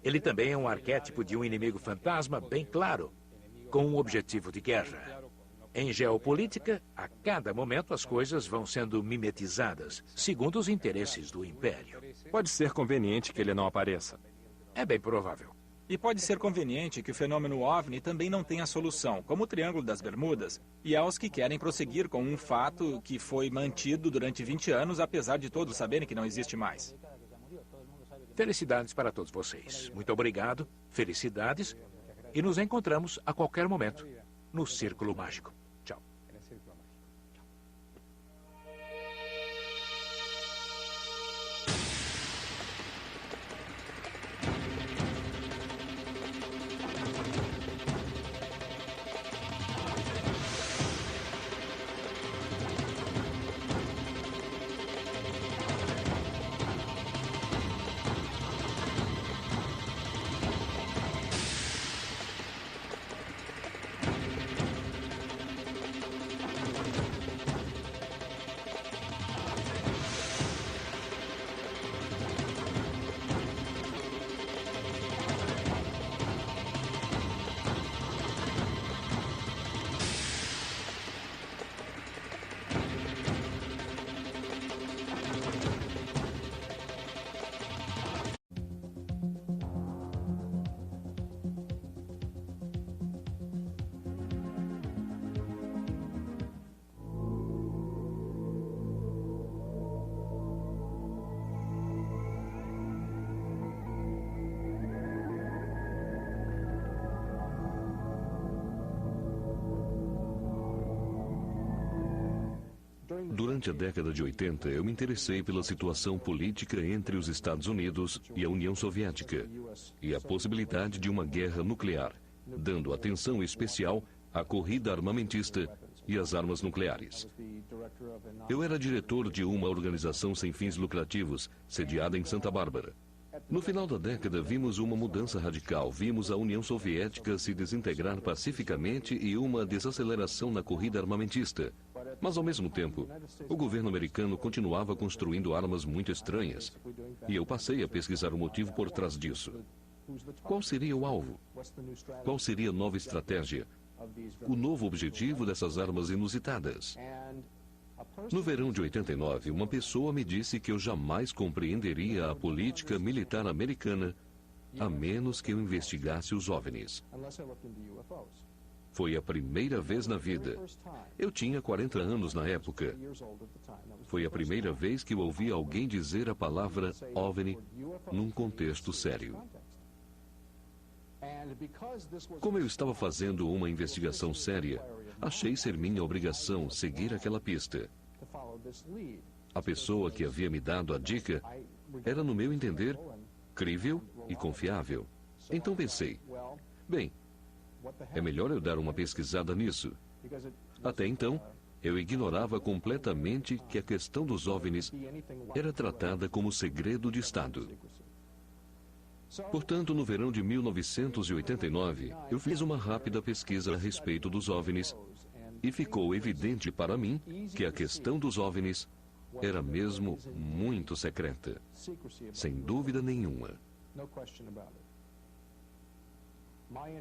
Ele também é um arquétipo de um inimigo fantasma bem claro, com um objetivo de guerra. Em geopolítica, a cada momento as coisas vão sendo mimetizadas, segundo os interesses do império. Pode ser conveniente que ele não apareça. É bem provável. E pode ser conveniente que o fenômeno OVNI também não tenha solução, como o Triângulo das Bermudas, e aos que querem prosseguir com um fato que foi mantido durante 20 anos, apesar de todos saberem que não existe mais. Felicidades para todos vocês. Muito obrigado, felicidades, e nos encontramos a qualquer momento no Círculo Mágico. Tchau. Durante a década de 80, eu me interessei pela situação política entre os Estados Unidos e a União Soviética e a possibilidade de uma guerra nuclear, dando atenção especial à corrida armamentista e às armas nucleares. Eu era diretor de uma organização sem fins lucrativos, sediada em Santa Bárbara. No final da década, vimos uma mudança radical. Vimos a União Soviética se desintegrar pacificamente e uma desaceleração na corrida armamentista. Mas, ao mesmo tempo, o governo americano continuava construindo armas muito estranhas. E eu passei a pesquisar o motivo por trás disso. Qual seria o alvo? Qual seria a nova estratégia? O novo objetivo dessas armas inusitadas? No verão de 89, uma pessoa me disse que eu jamais compreenderia a política militar americana a menos que eu investigasse os OVNIs. Foi a primeira vez na vida. Eu tinha 40 anos na época. Foi a primeira vez que eu ouvi alguém dizer a palavra OVNI num contexto sério. Como eu estava fazendo uma investigação séria, achei ser minha obrigação seguir aquela pista. A pessoa que havia me dado a dica era, no meu entender, crível e confiável. Então pensei, bem, é melhor eu dar uma pesquisada nisso. Até então, eu ignorava completamente que a questão dos OVNIs era tratada como segredo de Estado. Portanto, no verão de 1989, eu fiz uma rápida pesquisa a respeito dos OVNIs e ficou evidente para mim que a questão dos OVNIs era mesmo muito secreta, sem dúvida nenhuma.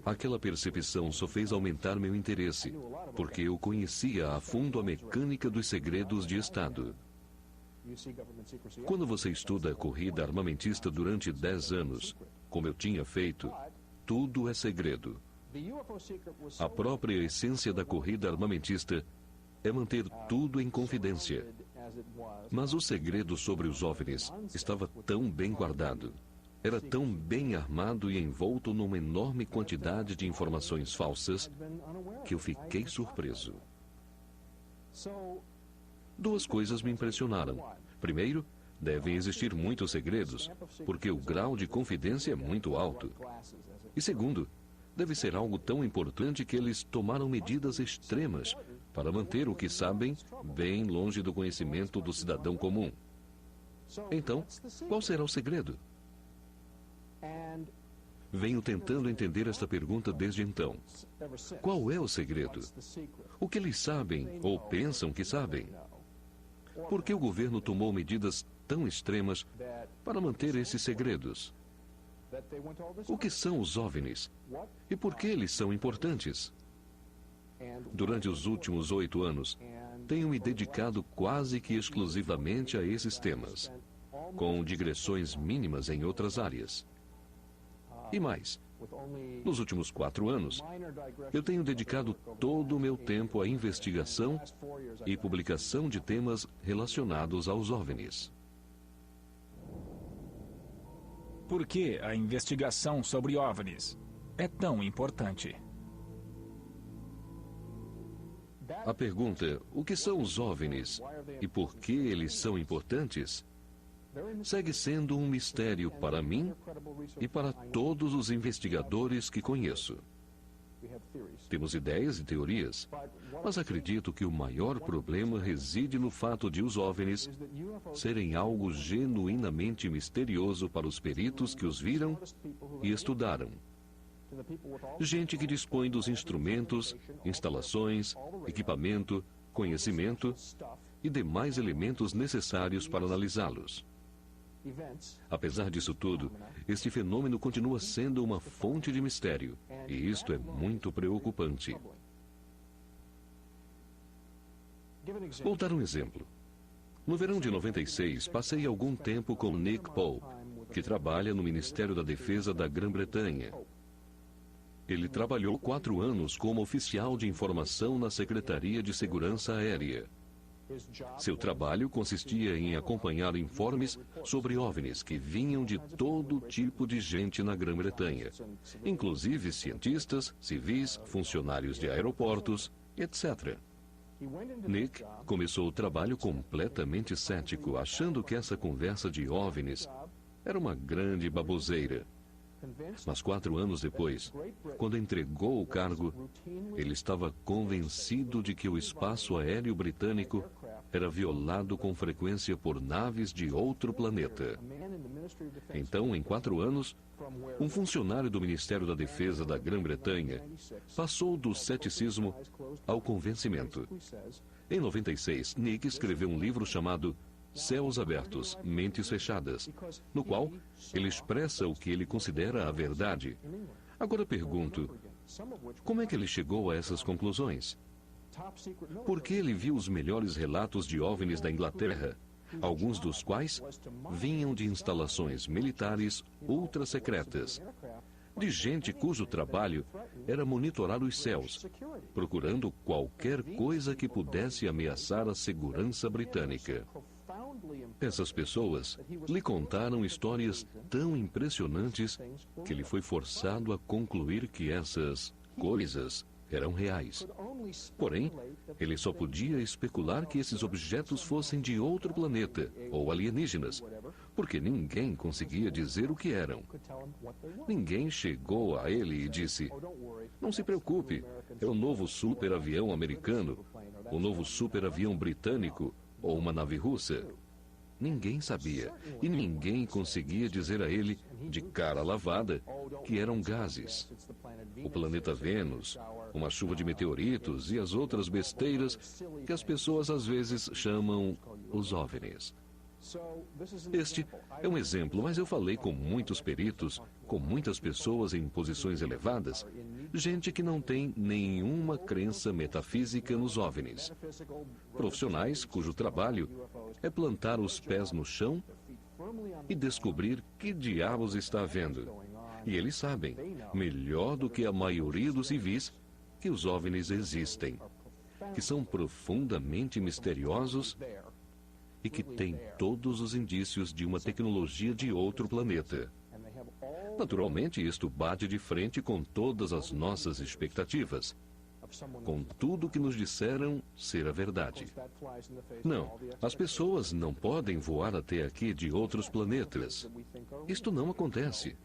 Aquela percepção só fez aumentar meu interesse, porque eu conhecia a fundo a mecânica dos segredos de Estado. Quando você estuda a corrida armamentista durante 10 anos, como eu tinha feito, tudo é segredo. A própria essência da corrida armamentista é manter tudo em confidência. Mas o segredo sobre os OVNIs estava tão bem guardado, era tão bem armado e envolto numa enorme quantidade de informações falsas, que eu fiquei surpreso. Duas coisas me impressionaram. Primeiro, devem existir muitos segredos, porque o grau de confidência é muito alto. E segundo, deve ser algo tão importante que eles tomaram medidas extremas para manter o que sabem bem longe do conhecimento do cidadão comum. Então, qual será o segredo? Venho tentando entender esta pergunta desde então. Qual é o segredo? O que eles sabem ou pensam que sabem? Por que o governo tomou medidas tão extremas para manter esses segredos? O que são os OVNIs? E por que eles são importantes? Durante os últimos 8 anos, tenho me dedicado quase que exclusivamente a esses temas, com digressões mínimas em outras áreas. E mais, nos últimos 4 anos, eu tenho dedicado todo o meu tempo à investigação e publicação de temas relacionados aos OVNIs. Por que a investigação sobre OVNIs é tão importante? A pergunta, o que são os OVNIs e por que eles são importantes, segue sendo um mistério para mim e para todos os investigadores que conheço. Temos ideias e teorias, mas acredito que o maior problema reside no fato de os OVNIs serem algo genuinamente misterioso para os peritos que os viram e estudaram. Gente que dispõe dos instrumentos, instalações, equipamento, conhecimento e demais elementos necessários para analisá-los. Apesar disso tudo, este fenômeno continua sendo uma fonte de mistério, e isto é muito preocupante. Vou dar um exemplo. No verão de 96, passei algum tempo com Nick Pope, que trabalha no Ministério da Defesa da Grã-Bretanha. Ele trabalhou 4 anos como oficial de informação na Secretaria de Segurança Aérea. Seu trabalho consistia em acompanhar informes sobre OVNIs que vinham de todo tipo de gente na Grã-Bretanha, inclusive cientistas, civis, funcionários de aeroportos, etc. Nick começou o trabalho completamente cético, achando que essa conversa de OVNIs era uma grande baboseira. Mas 4 anos depois, quando entregou o cargo, ele estava convencido de que o espaço aéreo britânico era violado com frequência por naves de outro planeta. Então, em 4 anos, um funcionário do Ministério da Defesa da Grã-Bretanha passou do ceticismo ao convencimento. Em 96, Nick escreveu um livro chamado Céus Abertos, Mentes Fechadas, no qual ele expressa o que ele considera a verdade. Agora pergunto, como é que ele chegou a essas conclusões? Porque ele viu os melhores relatos de OVNIs da Inglaterra, alguns dos quais vinham de instalações militares ultra-secretas, de gente cujo trabalho era monitorar os céus, procurando qualquer coisa que pudesse ameaçar a segurança britânica. Essas pessoas lhe contaram histórias tão impressionantes que ele foi forçado a concluir que essas coisas eram reais. Porém, ele só podia especular que esses objetos fossem de outro planeta ou alienígenas, porque ninguém conseguia dizer o que eram. Ninguém chegou a ele e disse: "Não se preocupe, é o novo superavião americano, o novo superavião britânico ou uma nave russa." Ninguém sabia, e ninguém conseguia dizer a ele, de cara lavada, que eram gases. O planeta Vênus, uma chuva de meteoritos e as outras besteiras que as pessoas às vezes chamam os OVNIs. Este é um exemplo, mas eu falei com muitos peritos, com muitas pessoas em posições elevadas, gente que não tem nenhuma crença metafísica nos OVNIs. Profissionais cujo trabalho é plantar os pés no chão e descobrir que diabos está havendo. E eles sabem, melhor do que a maioria dos civis, que os OVNIs existem, que são profundamente misteriosos e que têm todos os indícios de uma tecnologia de outro planeta. Naturalmente, isto bate de frente com todas as nossas expectativas, com tudo que nos disseram ser a verdade. Não, as pessoas não podem voar até aqui de outros planetas. Isto não acontece.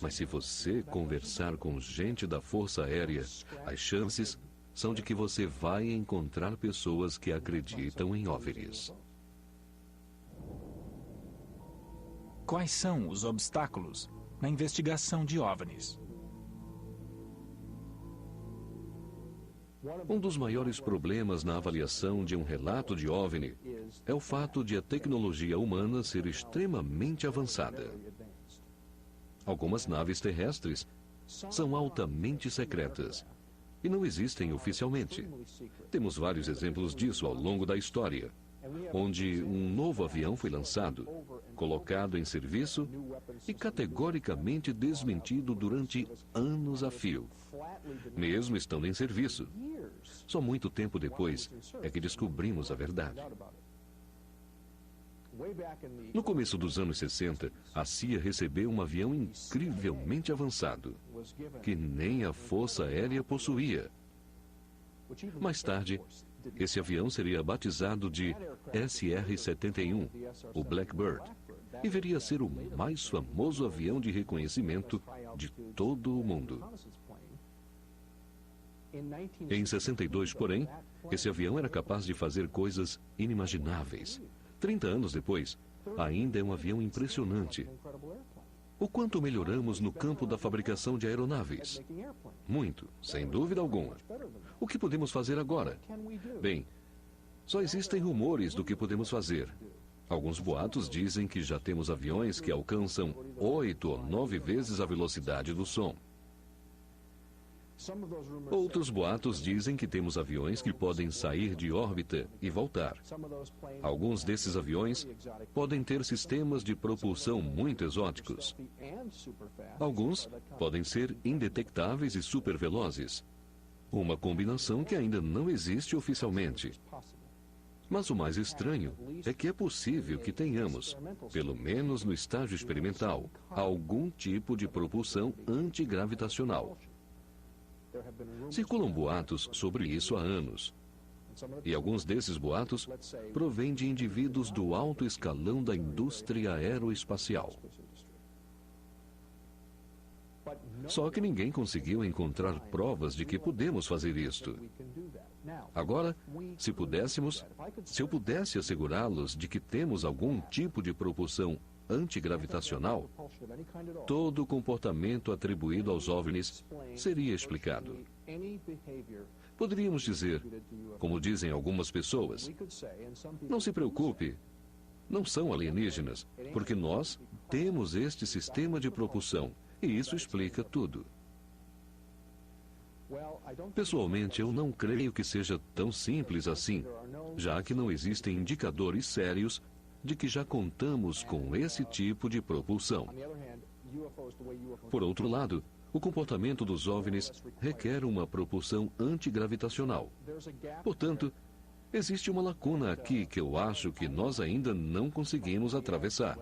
Mas se você conversar com gente da Força Aérea, as chances são de que você vai encontrar pessoas que acreditam em OVNIs. Quais são os obstáculos na investigação de OVNIs? Um dos maiores problemas na avaliação de um relato de OVNI é o fato de a tecnologia humana ser extremamente avançada. Algumas naves terrestres são altamente secretas e não existem oficialmente. Temos vários exemplos disso ao longo da história, onde um novo avião foi lançado, colocado em serviço e categoricamente desmentido durante anos a fio, mesmo estando em serviço. Só muito tempo depois é que descobrimos a verdade. No começo dos anos 60, a CIA recebeu um avião incrivelmente avançado, que nem a Força Aérea possuía. Mais tarde, esse avião seria batizado de SR-71, o Blackbird, e viria a ser o mais famoso avião de reconhecimento de todo o mundo. Em 62, porém, esse avião era capaz de fazer coisas inimagináveis. 30 anos depois, ainda é um avião impressionante. O quanto melhoramos no campo da fabricação de aeronaves? Muito, sem dúvida alguma. O que podemos fazer agora? Bem, só existem rumores do que podemos fazer. Alguns boatos dizem que já temos aviões que alcançam 8 ou 9 vezes a velocidade do som. Outros boatos dizem que temos aviões que podem sair de órbita e voltar. Alguns desses aviões podem ter sistemas de propulsão muito exóticos. Alguns podem ser indetectáveis e supervelozes. Uma combinação que ainda não existe oficialmente. Mas o mais estranho é que é possível que tenhamos, pelo menos no estágio experimental, algum tipo de propulsão antigravitacional. Circulam boatos sobre isso há anos. E alguns desses boatos provêm de indivíduos do alto escalão da indústria aeroespacial. Só que ninguém conseguiu encontrar provas de que podemos fazer isto. Agora, se eu pudesse assegurá-los de que temos algum tipo de propulsão antigravitacional, todo o comportamento atribuído aos OVNIs seria explicado. Poderíamos dizer, como dizem algumas pessoas, não se preocupe, não são alienígenas, porque nós temos este sistema de propulsão, e isso explica tudo. Pessoalmente, eu não creio que seja tão simples assim, já que não existem indicadores sérios de que já contamos com esse tipo de propulsão. Por outro lado, o comportamento dos OVNIs requer uma propulsão antigravitacional. Portanto, existe uma lacuna aqui que eu acho que nós ainda não conseguimos atravessar.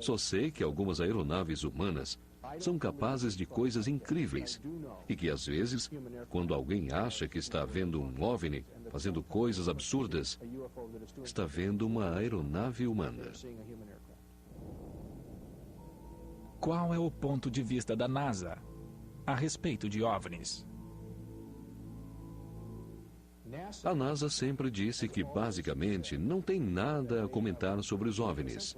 Só sei que algumas aeronaves humanas são capazes de coisas incríveis e que, às vezes, quando alguém acha que está vendo um OVNI fazendo coisas absurdas, está vendo uma aeronave humana. Qual é o ponto de vista da NASA a respeito de OVNIs? A NASA sempre disse que, basicamente, não tem nada a comentar sobre os OVNIs.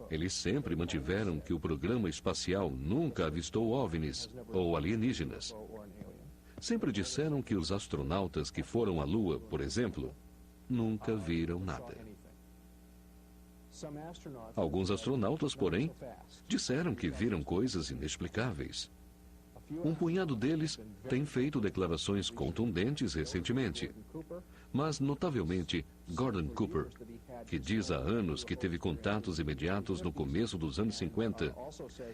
Eles sempre mantiveram que o programa espacial nunca avistou OVNIs ou alienígenas. sempre disseram que os astronautas que foram à Lua, por exemplo, nunca viram nada. Alguns astronautas, porém, disseram que viram coisas inexplicáveis. Um punhado deles tem feito declarações contundentes recentemente. Mas, notavelmente, Gordon Cooper, que diz há anos que teve contatos imediatos no começo dos anos 50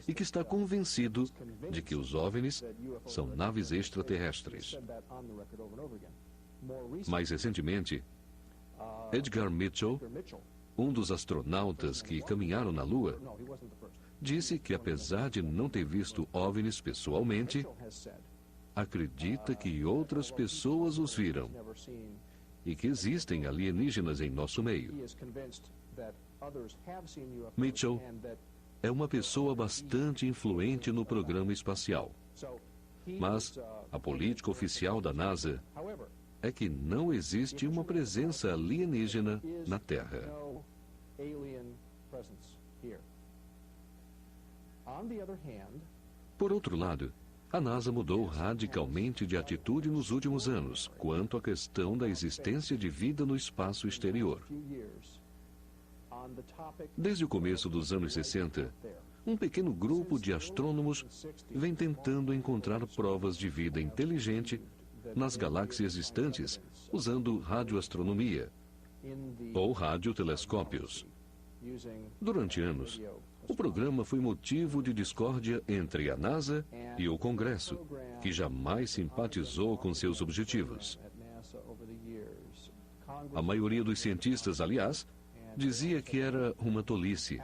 e que está convencido de que os OVNIs são naves extraterrestres. Mais recentemente, Edgar Mitchell, um dos astronautas que caminharam na Lua, disse que, apesar de não ter visto OVNIs pessoalmente, acredita que outras pessoas os viram e que existem alienígenas em nosso meio. Mitchell é uma pessoa bastante influente no programa espacial, mas a política oficial da NASA é que não existe uma presença alienígena na Terra. Por outro lado, a NASA mudou radicalmente de atitude nos últimos anos quanto à questão da existência de vida no espaço exterior. Desde o começo dos anos 60, um pequeno grupo de astrônomos vem tentando encontrar provas de vida inteligente nas galáxias distantes usando radioastronomia ou radiotelescópios. Durante anos, o programa foi motivo de discórdia entre a NASA e o Congresso, que jamais simpatizou com seus objetivos. A maioria dos cientistas, aliás, dizia que era uma tolice.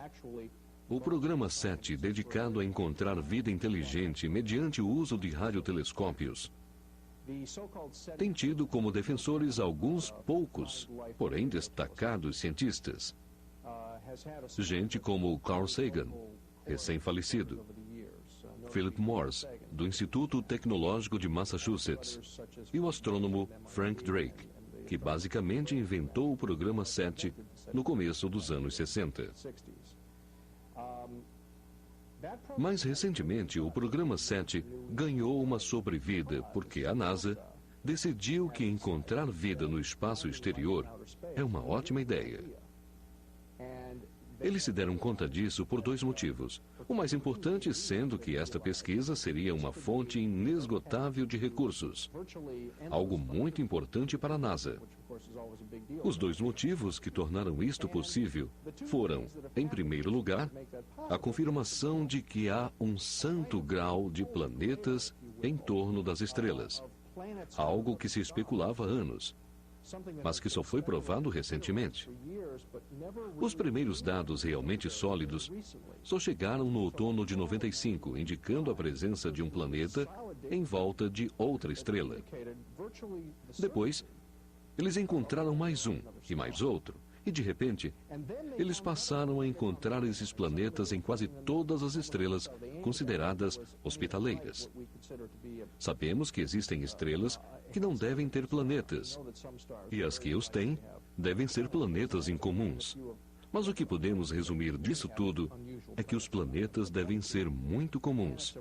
O programa SETI, dedicado a encontrar vida inteligente mediante o uso de radiotelescópios, tem tido como defensores alguns poucos, porém destacados cientistas. Gente como Carl Sagan, recém-falecido, Philip Morse, do Instituto Tecnológico de Massachusetts, e o astrônomo Frank Drake, que basicamente inventou o programa SETI no começo dos anos 60. Mais recentemente, o programa SETI ganhou uma sobrevida porque a NASA decidiu que encontrar vida no espaço exterior é uma ótima ideia. Eles se deram conta disso por dois motivos. O mais importante sendo que esta pesquisa seria uma fonte inesgotável de recursos, algo muito importante para a NASA. Os dois motivos que tornaram isto possível foram, em primeiro lugar, a confirmação de que há um santo grau de planetas em torno das estrelas, algo que se especulava há anos, mas que só foi provado recentemente. Os primeiros dados realmente sólidos só chegaram no outono de 95, indicando a presença de um planeta em volta de outra estrela. Depois, eles encontraram mais um e mais outro, e de repente, eles passaram a encontrar esses planetas em quase todas as estrelas consideradas hospitaleiras. Sabemos que existem estrelas que não devem ter planetas, e as que os têm devem ser planetas incomuns. Mas o que podemos resumir disso tudo é que os planetas devem ser muito comuns.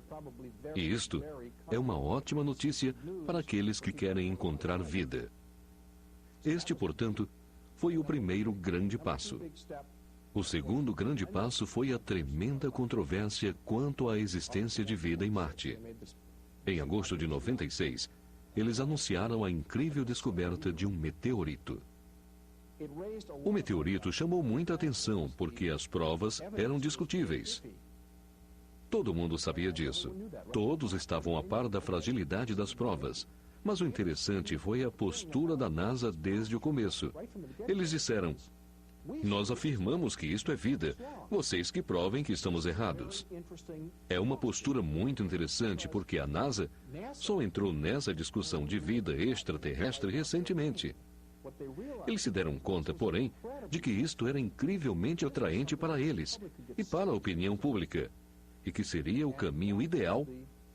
E isto é uma ótima notícia para aqueles que querem encontrar vida. Este, portanto, foi o primeiro grande passo. O segundo grande passo foi a tremenda controvérsia quanto à existência de vida em Marte. Em agosto de 96, eles anunciaram a incrível descoberta de um meteorito. O meteorito chamou muita atenção porque as provas eram discutíveis. Todo mundo sabia disso. Todos estavam a par da fragilidade das provas. Mas o interessante foi a postura da NASA desde o começo. Eles disseram: nós afirmamos que isto é vida. Vocês que provem que estamos errados. É uma postura muito interessante porque a NASA só entrou nessa discussão de vida extraterrestre recentemente. Eles se deram conta, porém, de que isto era incrivelmente atraente para eles e para a opinião pública, e que seria o caminho ideal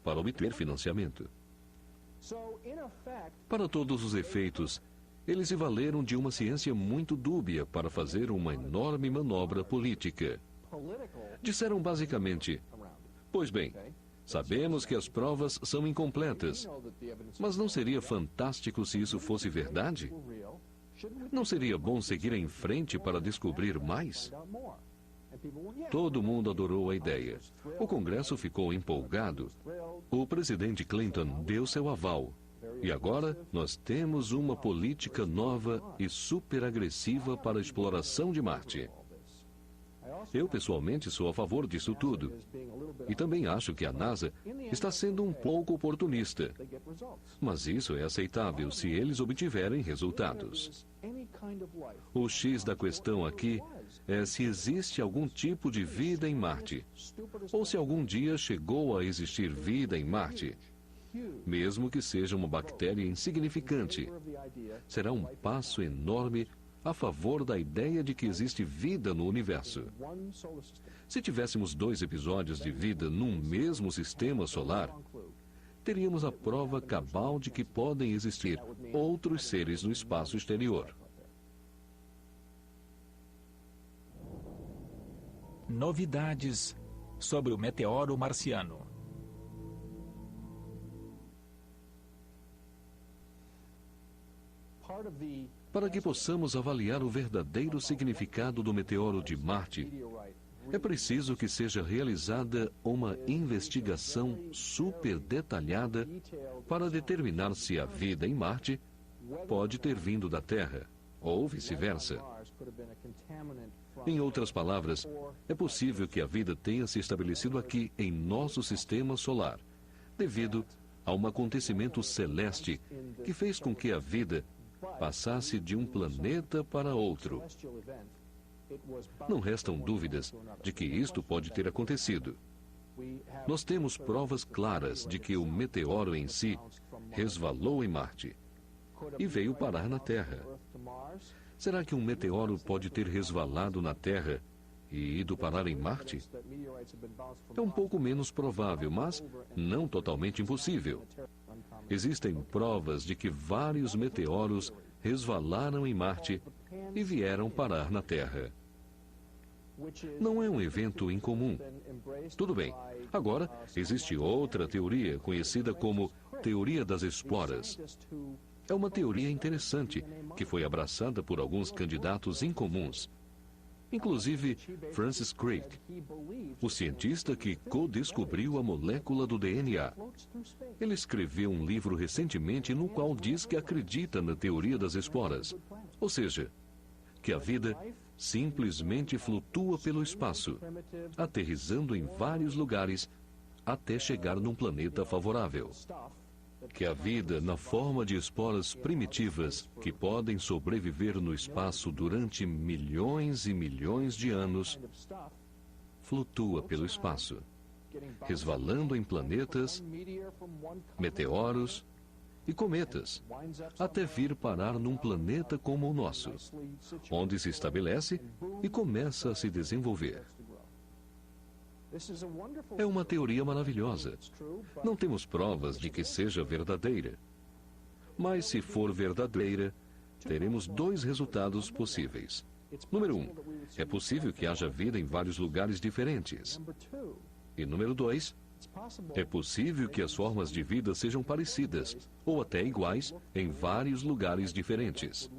para obter financiamento. Para todos os efeitos, eles se valeram de uma ciência muito dúbia para fazer uma enorme manobra política. Disseram basicamente: pois bem, Sabemos que as provas são incompletas, mas não seria fantástico se isso fosse verdade? Não seria bom seguir em frente para descobrir mais? Todo mundo adorou a ideia. O Congresso ficou empolgado. O presidente Clinton deu seu aval. E agora nós temos uma política nova e super agressiva para a exploração de Marte. Eu, pessoalmente, sou a favor disso tudo. E também acho que a NASA está sendo um pouco oportunista. Mas isso é aceitável se eles obtiverem resultados. O X da questão aqui é se existe algum tipo de vida em Marte, ou se algum dia chegou a existir vida em Marte. Mesmo que seja uma bactéria insignificante, será um passo enorme a favor da ideia de que existe vida no universo. Se tivéssemos 2 episódios de vida num mesmo sistema solar, teríamos a prova cabal de que podem existir outros seres no espaço exterior. Novidades sobre o meteoro marciano. Para que possamos avaliar o verdadeiro significado do meteoro de Marte, é preciso que seja realizada uma investigação super detalhada para determinar se a vida em Marte pode ter vindo da Terra, ou vice-versa. Em outras palavras, é possível que a vida tenha se estabelecido aqui em nosso sistema solar, devido a um acontecimento celeste que fez com que a vida passasse de um planeta para outro. Não restam dúvidas de que isto pode ter acontecido. Nós temos provas claras de que o meteoro em si resvalou em Marte e veio parar na Terra. Será que um meteoro pode ter resvalado na Terra e ido parar em Marte? É um pouco menos provável, mas não totalmente impossível. Existem provas de que vários meteoros resvalaram em Marte e vieram parar na Terra. Não é um evento incomum. Tudo bem. Agora, existe outra teoria conhecida como teoria das esporas. É uma teoria interessante que foi abraçada por alguns candidatos incomuns, inclusive Francis Crick, o cientista que co-descobriu a molécula do DNA. Ele escreveu um livro recentemente no qual diz que acredita na teoria das esporas, ou seja, que a vida simplesmente flutua pelo espaço, aterrissando em vários lugares até chegar num planeta favorável. Que a vida, na forma de esporas primitivas, que podem sobreviver no espaço durante milhões e milhões de anos, flutua pelo espaço, resvalando em planetas, meteoros e cometas, até vir parar num planeta como o nosso, onde se estabelece e começa a se desenvolver. É uma teoria maravilhosa. Não temos provas de que seja verdadeira. Mas se for verdadeira, teremos 2 resultados possíveis. Número 1, é possível que haja vida em vários lugares diferentes. E número 2, é possível que as formas de vida sejam parecidas, ou até iguais, em vários lugares diferentes.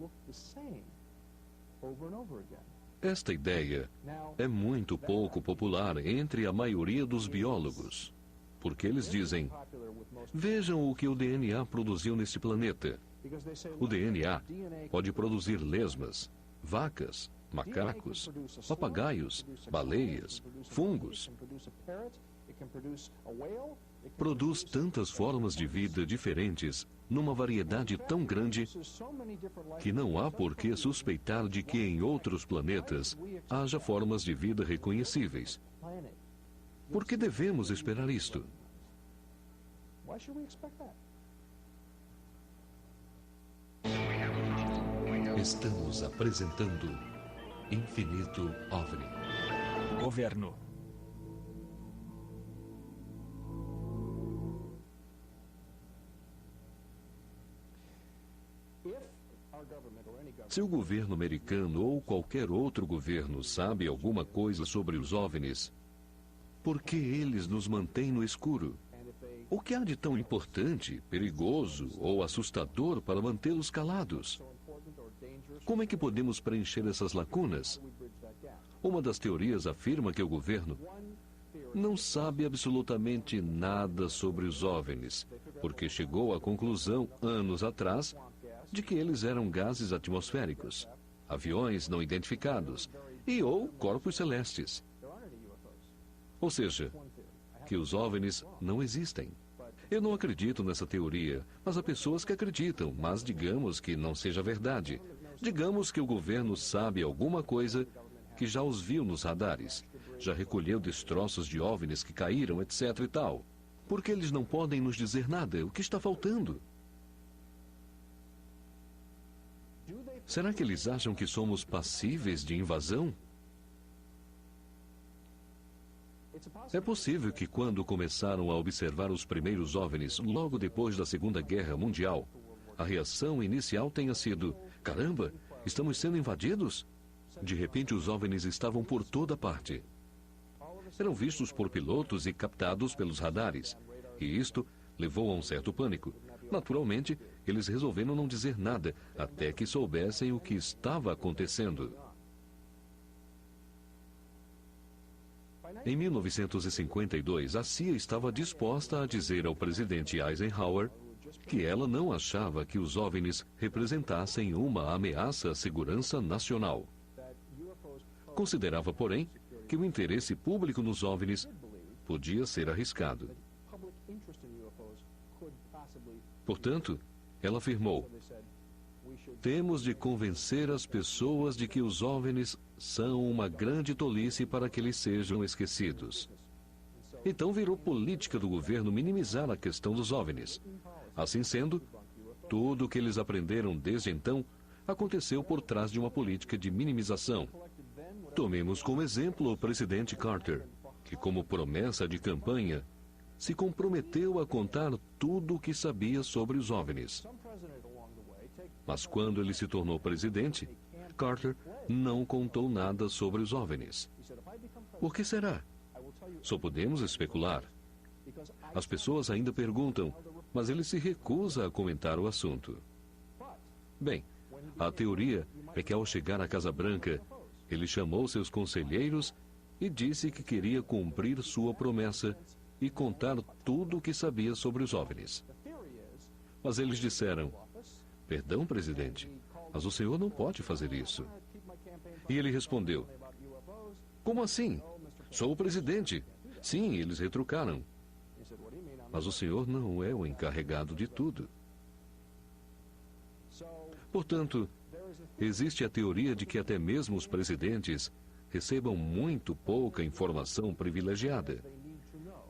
Esta ideia é muito pouco popular entre a maioria dos biólogos, porque eles dizem: vejam o que o DNA produziu neste planeta. O DNA pode produzir lesmas, vacas, macacos, papagaios, baleias, fungos. Produz tantas formas de vida diferentes numa variedade tão grande que não há por que suspeitar de que em outros planetas haja formas de vida reconhecíveis. Por que devemos esperar isto? Estamos apresentando Infinito OVNI. Governo. Se o governo americano ou qualquer outro governo sabe alguma coisa sobre os OVNIs, Por que eles nos mantêm no escuro? O que há de tão importante, perigoso ou assustador para mantê-los calados? Como é que podemos preencher essas lacunas? Uma das teorias afirma que o governo não sabe absolutamente nada sobre os OVNIs, porque chegou à conclusão, anos atrás, de que eles eram gases atmosféricos, aviões não identificados e ou corpos celestes. Ou seja, que os OVNIs não existem. Eu não acredito nessa teoria, mas há pessoas que acreditam, mas digamos que não seja verdade. Digamos que o governo sabe alguma coisa que já os viu nos radares, já recolheu destroços de OVNIs que caíram, etc e tal. Por que eles não podem nos dizer nada? O que está faltando? Será que eles acham que somos passíveis de invasão? É possível que quando começaram a observar os primeiros OVNIs, logo depois da Segunda Guerra Mundial, a reação inicial tenha sido: caramba, estamos sendo invadidos? De repente os OVNIs estavam por toda parte. Eram vistos por pilotos e captados pelos radares. E isto levou a um certo pânico. Naturalmente, eles resolveram não dizer nada até que soubessem o que estava acontecendo. Em 1952, a CIA estava disposta a dizer ao presidente Eisenhower que ela não achava que os OVNIs representassem uma ameaça à segurança nacional. Considerava, porém, que o interesse público nos OVNIs podia ser arriscado. Portanto, ela afirmou: temos de convencer as pessoas de que os OVNIs são uma grande tolice para que eles sejam esquecidos. Então virou política do governo minimizar a questão dos OVNIs. Assim sendo, tudo o que eles aprenderam desde então aconteceu por trás de uma política de minimização. Tomemos como exemplo o presidente Carter, que, como promessa de campanha, se comprometeu a contar tudo o que sabia sobre os OVNIs. Mas quando ele se tornou presidente, Carter não contou nada sobre os OVNIs. Por que será? Só podemos especular. As pessoas ainda perguntam, mas ele se recusa a comentar o assunto. Bem, a teoria é que ao chegar à Casa Branca, ele chamou seus conselheiros e disse que queria cumprir sua promessa e contar tudo o que sabia sobre os OVNIs. Mas eles disseram: perdão, presidente, mas o senhor não pode fazer isso. E ele respondeu: como assim? Sou o presidente. Sim, eles retrucaram. Mas o senhor não é o encarregado de tudo. Portanto, existe a teoria de que até mesmo os presidentes recebam muito pouca informação privilegiada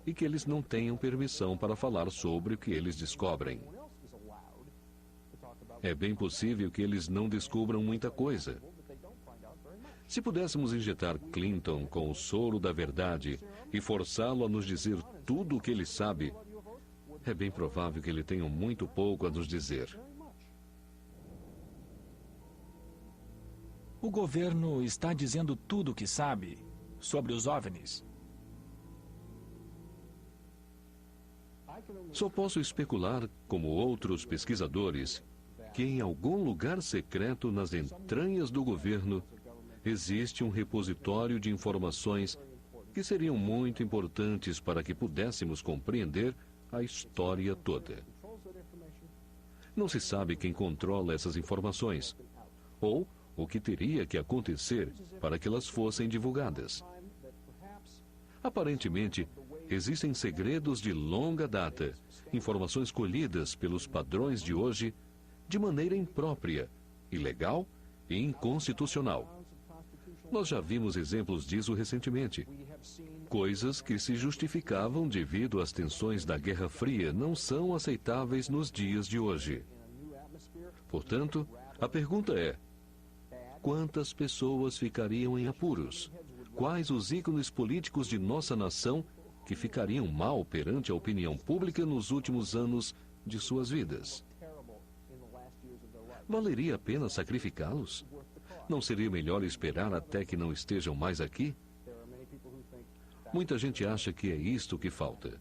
e que eles não tenham permissão para falar sobre o que eles descobrem. É bem possível que eles não descubram muita coisa. Se pudéssemos injetar Clinton com o soro da verdade e forçá-lo a nos dizer tudo o que ele sabe, é bem provável que ele tenha muito pouco a nos dizer. O governo está dizendo tudo o que sabe sobre os OVNIs. Só posso especular, como outros pesquisadores, que em algum lugar secreto nas entranhas do governo existe um repositório de informações que seriam muito importantes para que pudéssemos compreender a história toda. Não se sabe quem controla essas informações, ou o que teria que acontecer para que elas fossem divulgadas. Aparentemente, existem segredos de longa data, informações colhidas pelos padrões de hoje de maneira imprópria, ilegal e inconstitucional. Nós já vimos exemplos disso recentemente. Coisas que se justificavam devido às tensões da Guerra Fria não são aceitáveis nos dias de hoje. Portanto, a pergunta é: quantas pessoas ficariam em apuros? Quais os ícones políticos de nossa nação que ficariam mal perante a opinião pública nos últimos anos de suas vidas? Valeria a pena sacrificá-los? Não seria melhor esperar até que não estejam mais aqui? Muita gente acha que é isto que falta.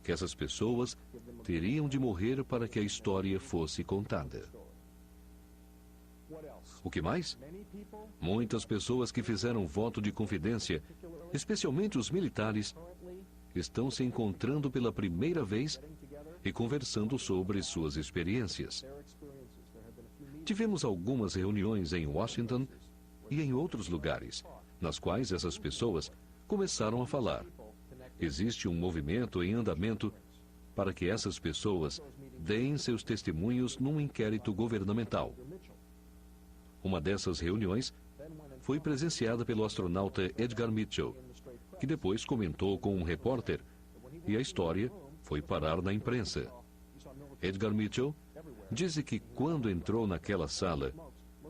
Que essas pessoas teriam de morrer para que a história fosse contada. O que mais? Muitas pessoas que fizeram voto de confidência, especialmente os militares, estão se encontrando pela primeira vez e conversando sobre suas experiências. Tivemos algumas reuniões em Washington e em outros lugares, nas quais essas pessoas começaram a falar. Existe um movimento em andamento para que essas pessoas deem seus testemunhos num inquérito governamental. Uma dessas reuniões foi presenciada pelo astronauta Edgar Mitchell, que depois comentou com um repórter, e a história foi parar na imprensa. Edgar Mitchell disse que quando entrou naquela sala,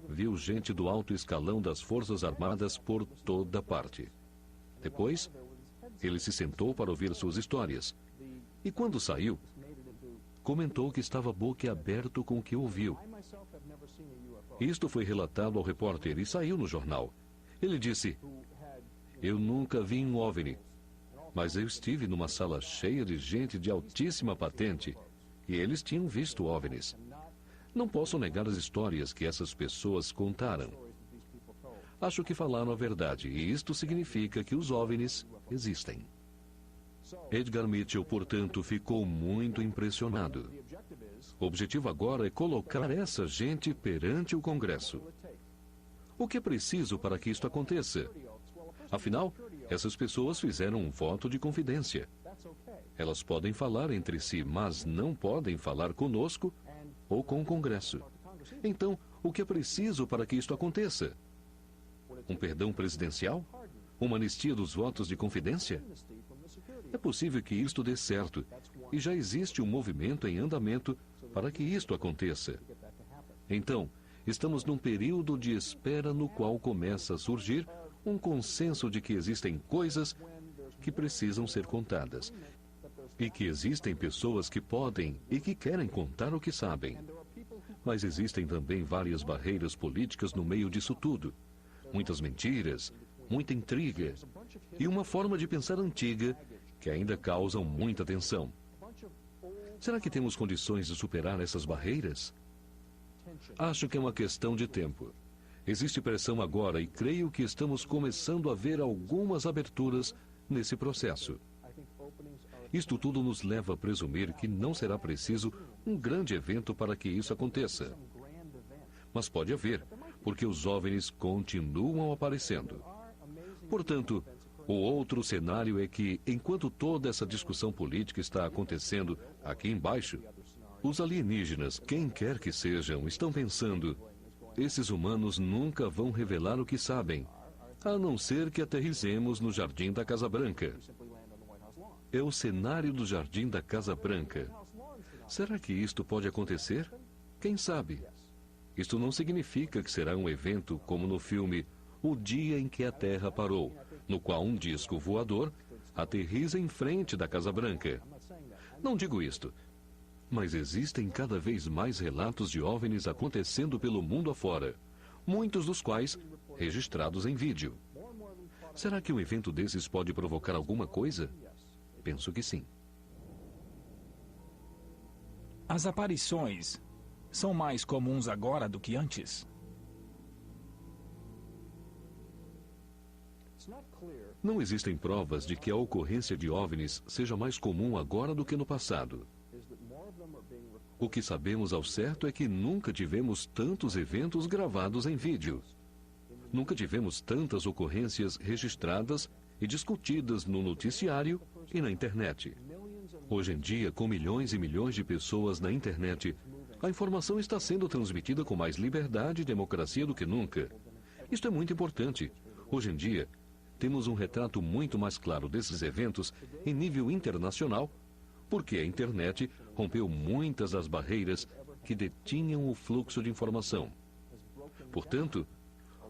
viu gente do alto escalão das Forças Armadas por toda parte. Depois, ele se sentou para ouvir suas histórias. E quando saiu, comentou que estava boquiaberto com o que ouviu. Isto foi relatado ao repórter e saiu no jornal. Ele disse: "Eu nunca vi um OVNI, mas eu estive numa sala cheia de gente de altíssima patente e eles tinham visto OVNIs. Não posso negar as histórias que essas pessoas contaram. Acho que falaram a verdade e isto significa que os OVNIs existem." Edgar Mitchell, portanto, ficou muito impressionado. O objetivo agora é colocar essa gente perante o Congresso. O que é preciso para que isto aconteça? Afinal, essas pessoas fizeram um voto de confidência. Elas podem falar entre si, mas não podem falar conosco ou com o Congresso. Então, o que é preciso para que isto aconteça? Um perdão presidencial? Uma anistia dos votos de confidência? É possível que isto dê certo, e já existe um movimento em andamento para que isto aconteça. Então, estamos num período de espera no qual começa a surgir um consenso de que existem coisas que precisam ser contadas, e que existem pessoas que podem e que querem contar o que sabem. Mas existem também várias barreiras políticas no meio disso tudo. Muitas mentiras, muita intriga e uma forma de pensar antiga que ainda causam muita tensão. Será que temos condições de superar essas barreiras? Acho que é uma questão de tempo. Existe pressão agora e creio que estamos começando a ver algumas aberturas nesse processo. Isto tudo nos leva a presumir que não será preciso um grande evento para que isso aconteça. Mas pode haver, porque os OVNIs continuam aparecendo. Portanto, o outro cenário é que, enquanto toda essa discussão política está acontecendo aqui embaixo, os alienígenas, quem quer que sejam, estão pensando: esses humanos nunca vão revelar o que sabem, a não ser que aterrissemos no Jardim da Casa Branca. É o cenário do Jardim da Casa Branca. Será que isto pode acontecer? Quem sabe? Isto não significa que será um evento como no filme O Dia em que a Terra Parou, no qual um disco voador aterriza em frente da Casa Branca. Não digo isto, mas existem cada vez mais relatos de OVNIs acontecendo pelo mundo afora, muitos dos quais registrados em vídeo. Será que um evento desses pode provocar alguma coisa? Penso que sim. As aparições são mais comuns agora do que antes? Não existem provas de que a ocorrência de OVNIs seja mais comum agora do que no passado. O que sabemos ao certo é que nunca tivemos tantos eventos gravados em vídeo. Nunca tivemos tantas ocorrências registradas e discutidas no noticiário e na internet. Hoje em dia, com milhões e milhões de pessoas na internet, a informação está sendo transmitida com mais liberdade e democracia do que nunca. Isto é muito importante. Hoje em dia, temos um retrato muito mais claro desses eventos em nível internacional, porque a internet rompeu muitas das barreiras que detinham o fluxo de informação. Portanto,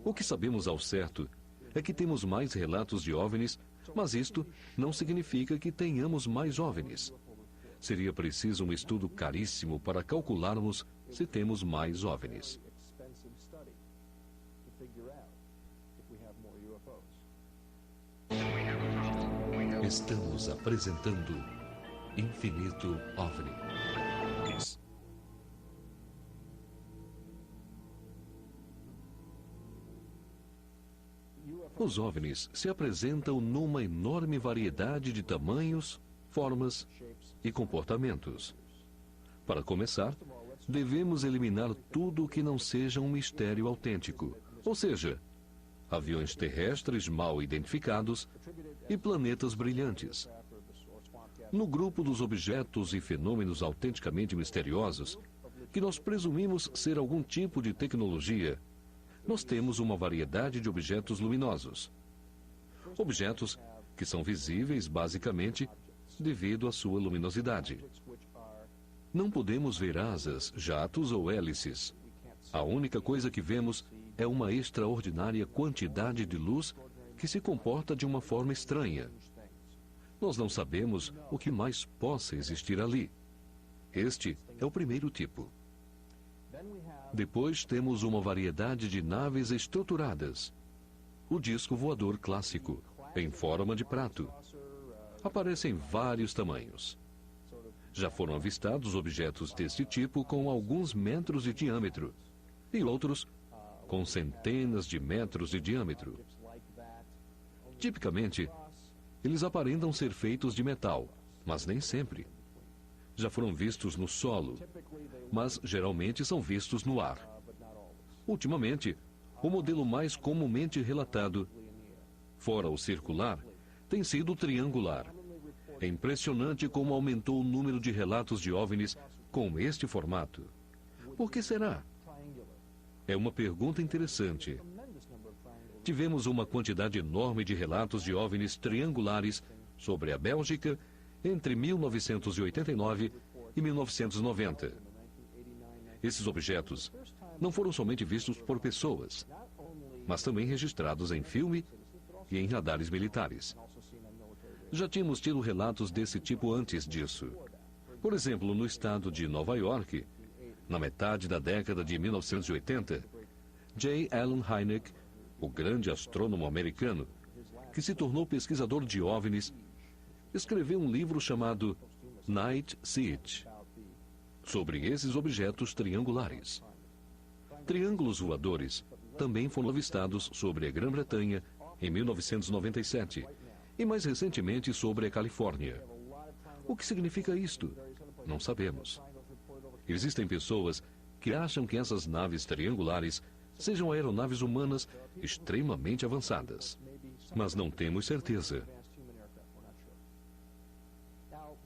o que sabemos ao certo é que temos mais relatos de OVNIs, mas isto não significa que tenhamos mais OVNIs. Seria preciso um estudo caríssimo para calcularmos se temos mais OVNIs. We have more UFOs. Estamos apresentando Infinito OVNI. Os OVNIs se apresentam numa enorme variedade de tamanhos, formas e comportamentos. Para começar, devemos eliminar tudo que não seja um mistério autêntico, ou seja, aviões terrestres mal identificados e planetas brilhantes. No grupo dos objetos e fenômenos autenticamente misteriosos, que nós presumimos ser algum tipo de tecnologia, nós temos uma variedade de objetos luminosos. Objetos que são visíveis, basicamente, devido à sua luminosidade. Não podemos ver asas, jatos ou hélices. A única coisa que vemos é uma extraordinária quantidade de luz que se comporta de uma forma estranha. Nós não sabemos o que mais possa existir ali. Este é o primeiro tipo. Depois temos uma variedade de naves estruturadas. O disco voador clássico, em forma de prato. Aparece em vários tamanhos. Já foram avistados objetos deste tipo com alguns metros de diâmetro e outros com centenas de metros de diâmetro. Tipicamente, eles aparentam ser feitos de metal, mas nem sempre. Já foram vistos no solo, mas geralmente são vistos no ar. Ultimamente, o modelo mais comumente relatado, fora o circular, tem sido o triangular. É impressionante como aumentou o número de relatos de OVNIs com este formato. Por que será? É uma pergunta interessante. Tivemos uma quantidade enorme de relatos de OVNIs triangulares sobre a Bélgica entre 1989 e 1990. Esses objetos não foram somente vistos por pessoas, mas também registrados em filme e em radares militares. Já tínhamos tido relatos desse tipo antes disso. Por exemplo, no estado de Nova York, na metade da década de 1980, J. Allen Hynek, o grande astrônomo americano, que se tornou pesquisador de OVNIs, escreveu um livro chamado Night Siege, sobre esses objetos triangulares. Triângulos voadores também foram avistados sobre a Grã-Bretanha em 1997 e mais recentemente sobre a Califórnia. O que significa isto? Não sabemos. Existem pessoas que acham que essas naves triangulares sejam aeronaves humanas extremamente avançadas, mas não temos certeza.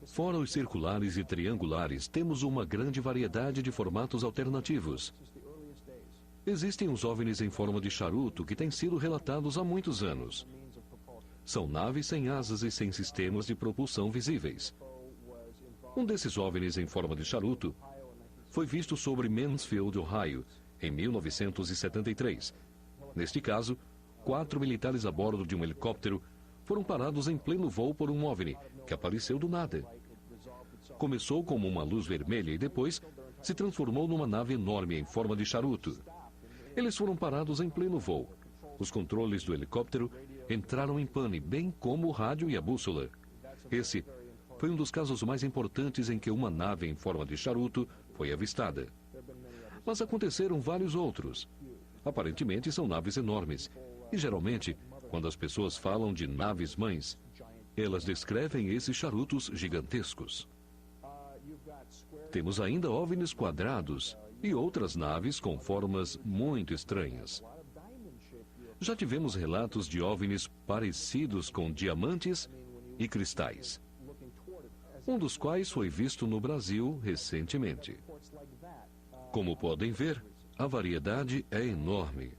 Fora os circulares e triangulares, temos uma grande variedade de formatos alternativos. Existem os OVNIs em forma de charuto que têm sido relatados há muitos anos. São naves sem asas e sem sistemas de propulsão visíveis. Um desses OVNIs em forma de charuto foi visto sobre Mansfield, Ohio, em 1973. Neste caso, 4 militares a bordo de um helicóptero foram parados em pleno voo por um OVNI, que apareceu do nada. Começou como uma luz vermelha e depois se transformou numa nave enorme em forma de charuto. Eles foram parados em pleno voo. Os controles do helicóptero entraram em pane, bem como o rádio e a bússola. Esse foi um dos casos mais importantes em que uma nave em forma de charuto foi avistada. Mas aconteceram vários outros. Aparentemente são naves enormes. E geralmente, quando as pessoas falam de naves-mães, elas descrevem esses charutos gigantescos. Temos ainda OVNIs quadrados e outras naves com formas muito estranhas. Já tivemos relatos de OVNIs parecidos com diamantes e cristais, um dos quais foi visto no Brasil recentemente. Como podem ver, a variedade é enorme.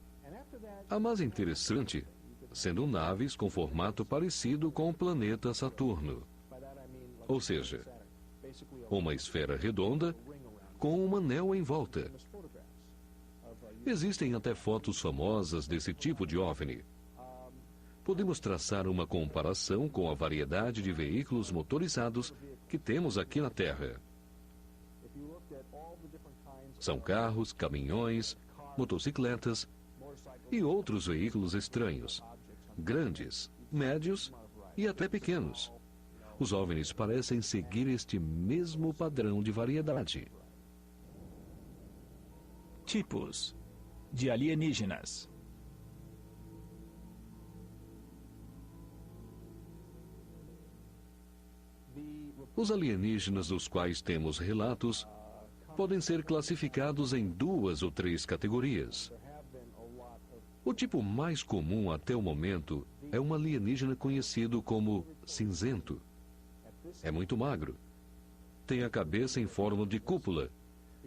A mais interessante, sendo naves com formato parecido com o planeta Saturno. Ou seja, uma esfera redonda com um anel em volta. Existem até fotos famosas desse tipo de OVNI. Podemos traçar uma comparação com a variedade de veículos motorizados que temos aqui na Terra. São carros, caminhões, motocicletas e outros veículos estranhos, grandes, médios e até pequenos. Os OVNIs parecem seguir este mesmo padrão de variedade. Tipos de alienígenas. Os alienígenas dos quais temos relatos podem ser classificados em 2 ou 3 categorias. O tipo mais comum até o momento é um alienígena conhecido como cinzento. É muito magro. Tem a cabeça em forma de cúpula,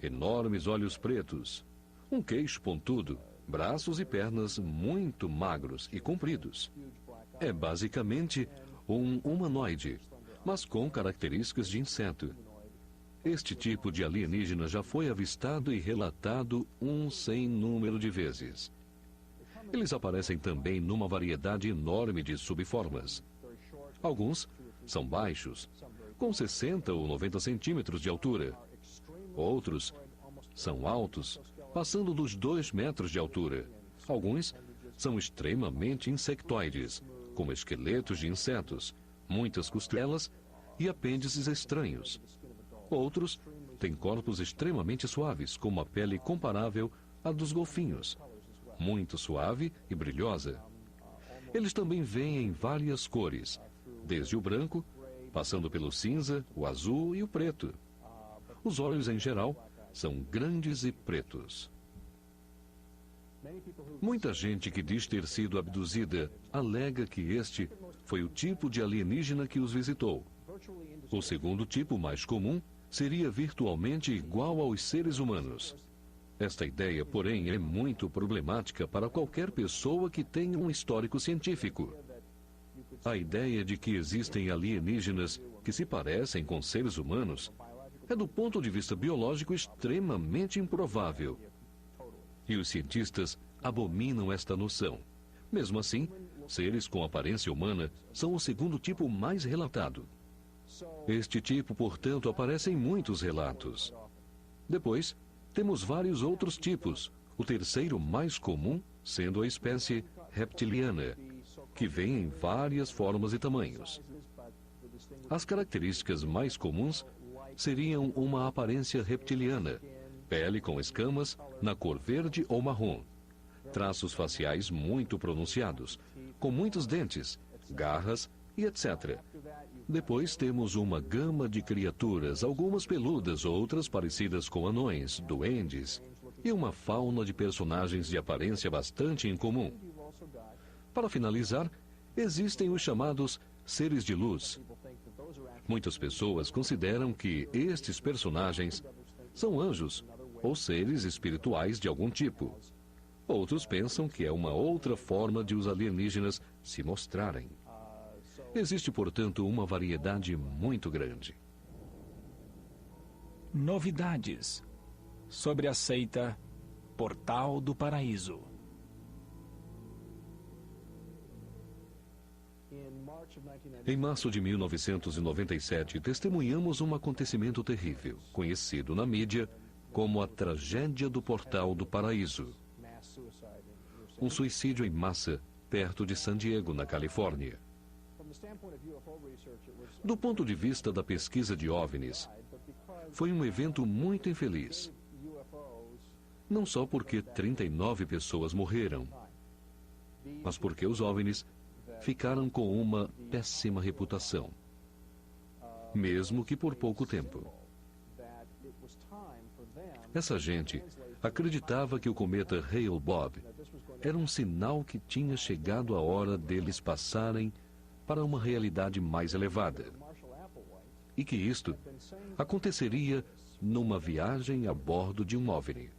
enormes olhos pretos, um queixo pontudo, braços e pernas muito magros e compridos. É basicamente um humanoide, mas com características de inseto. Este tipo de alienígena já foi avistado e relatado um sem número de vezes. Eles aparecem também numa variedade enorme de subformas. Alguns são baixos, com 60 ou 90 centímetros de altura. Outros são altos, passando dos 2 metros de altura. Alguns são extremamente insectoides, como esqueletos de insetos, muitas costelas e apêndices estranhos. Outros têm corpos extremamente suaves, com uma pele comparável à dos golfinhos, muito suave e brilhosa. Eles também vêm em várias cores, desde o branco, passando pelo cinza, o azul e o preto. Os olhos, em geral, são grandes e pretos. Muita gente que diz ter sido abduzida alega que este foi o tipo de alienígena que os visitou. O segundo tipo, mais comum, seria virtualmente igual aos seres humanos. Esta ideia, porém, é muito problemática para qualquer pessoa que tenha um histórico científico. A ideia de que existem alienígenas que se parecem com seres humanos é, do ponto de vista biológico, extremamente improvável. E os cientistas abominam esta noção. Mesmo assim, seres com aparência humana são o segundo tipo mais relatado. Este tipo, portanto, aparece em muitos relatos. Depois, temos vários outros tipos, o terceiro mais comum sendo a espécie reptiliana, que vem em várias formas e tamanhos. As características mais comuns seriam uma aparência reptiliana, pele com escamas na cor verde ou marrom, traços faciais muito pronunciados, com muitos dentes, garras e etc. Depois temos uma gama de criaturas, algumas peludas, outras parecidas com anões, duendes, e uma fauna de personagens de aparência bastante incomum. Para finalizar, existem os chamados seres de luz. Muitas pessoas consideram que estes personagens são anjos ou seres espirituais de algum tipo. Outros pensam que é uma outra forma de os alienígenas se mostrarem. Existe, portanto, uma variedade muito grande. Novidades sobre a seita Portal do Paraíso. Em março de 1997, testemunhamos um acontecimento terrível, conhecido na mídia como a tragédia do Portal do Paraíso. Um suicídio em massa perto de San Diego, na Califórnia. Do ponto de vista da pesquisa de OVNIs, foi um evento muito infeliz. Não só porque 39 pessoas morreram, mas porque os OVNIs ficaram com uma péssima reputação, mesmo que por pouco tempo. Essa gente acreditava que o cometa Hale-Bopp era um sinal que tinha chegado a hora deles passarem para uma realidade mais elevada, e que isto aconteceria numa viagem a bordo de um OVNI.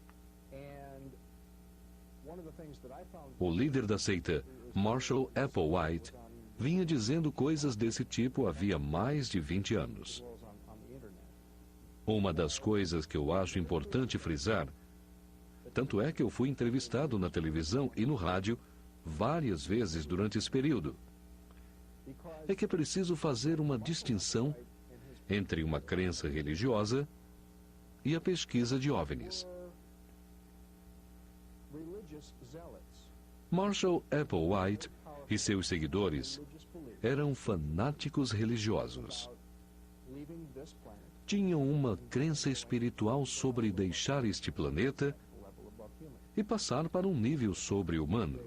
O líder da seita, Marshall Applewhite, vinha dizendo coisas desse tipo havia mais de 20 anos. Uma das coisas que eu acho importante frisar, tanto é que eu fui entrevistado na televisão e no rádio várias vezes durante esse período, é que é preciso fazer uma distinção entre uma crença religiosa e a pesquisa de OVNIs. Marshall Applewhite e seus seguidores eram fanáticos religiosos. Tinham uma crença espiritual sobre deixar este planeta e passar para um nível sobre-humano.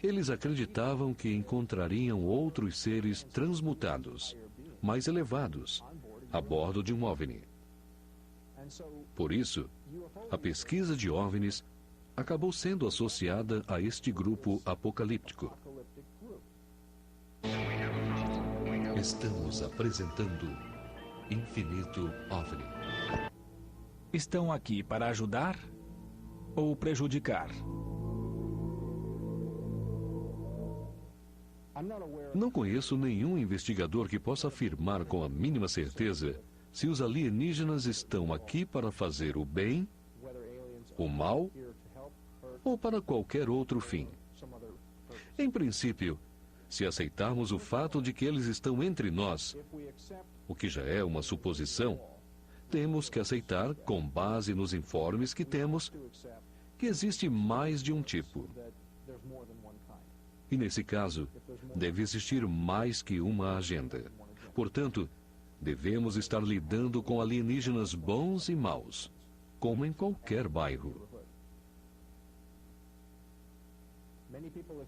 Eles acreditavam que encontrariam outros seres transmutados, mais elevados, a bordo de um OVNI. Por isso, a pesquisa de OVNIs acabou sendo associada a este grupo apocalíptico. Estamos apresentando Infinito OVNI. Estão aqui para ajudar ou prejudicar? Não conheço nenhum investigador que possa afirmar com a mínima certeza se os alienígenas estão aqui para fazer o bem, o mal ou para qualquer outro fim. Em princípio, se aceitarmos o fato de que eles estão entre nós, o que já é uma suposição, temos que aceitar, com base nos informes que temos, que existe mais de um tipo. E nesse caso, deve existir mais que uma agenda. Portanto, devemos estar lidando com alienígenas bons e maus, como em qualquer bairro.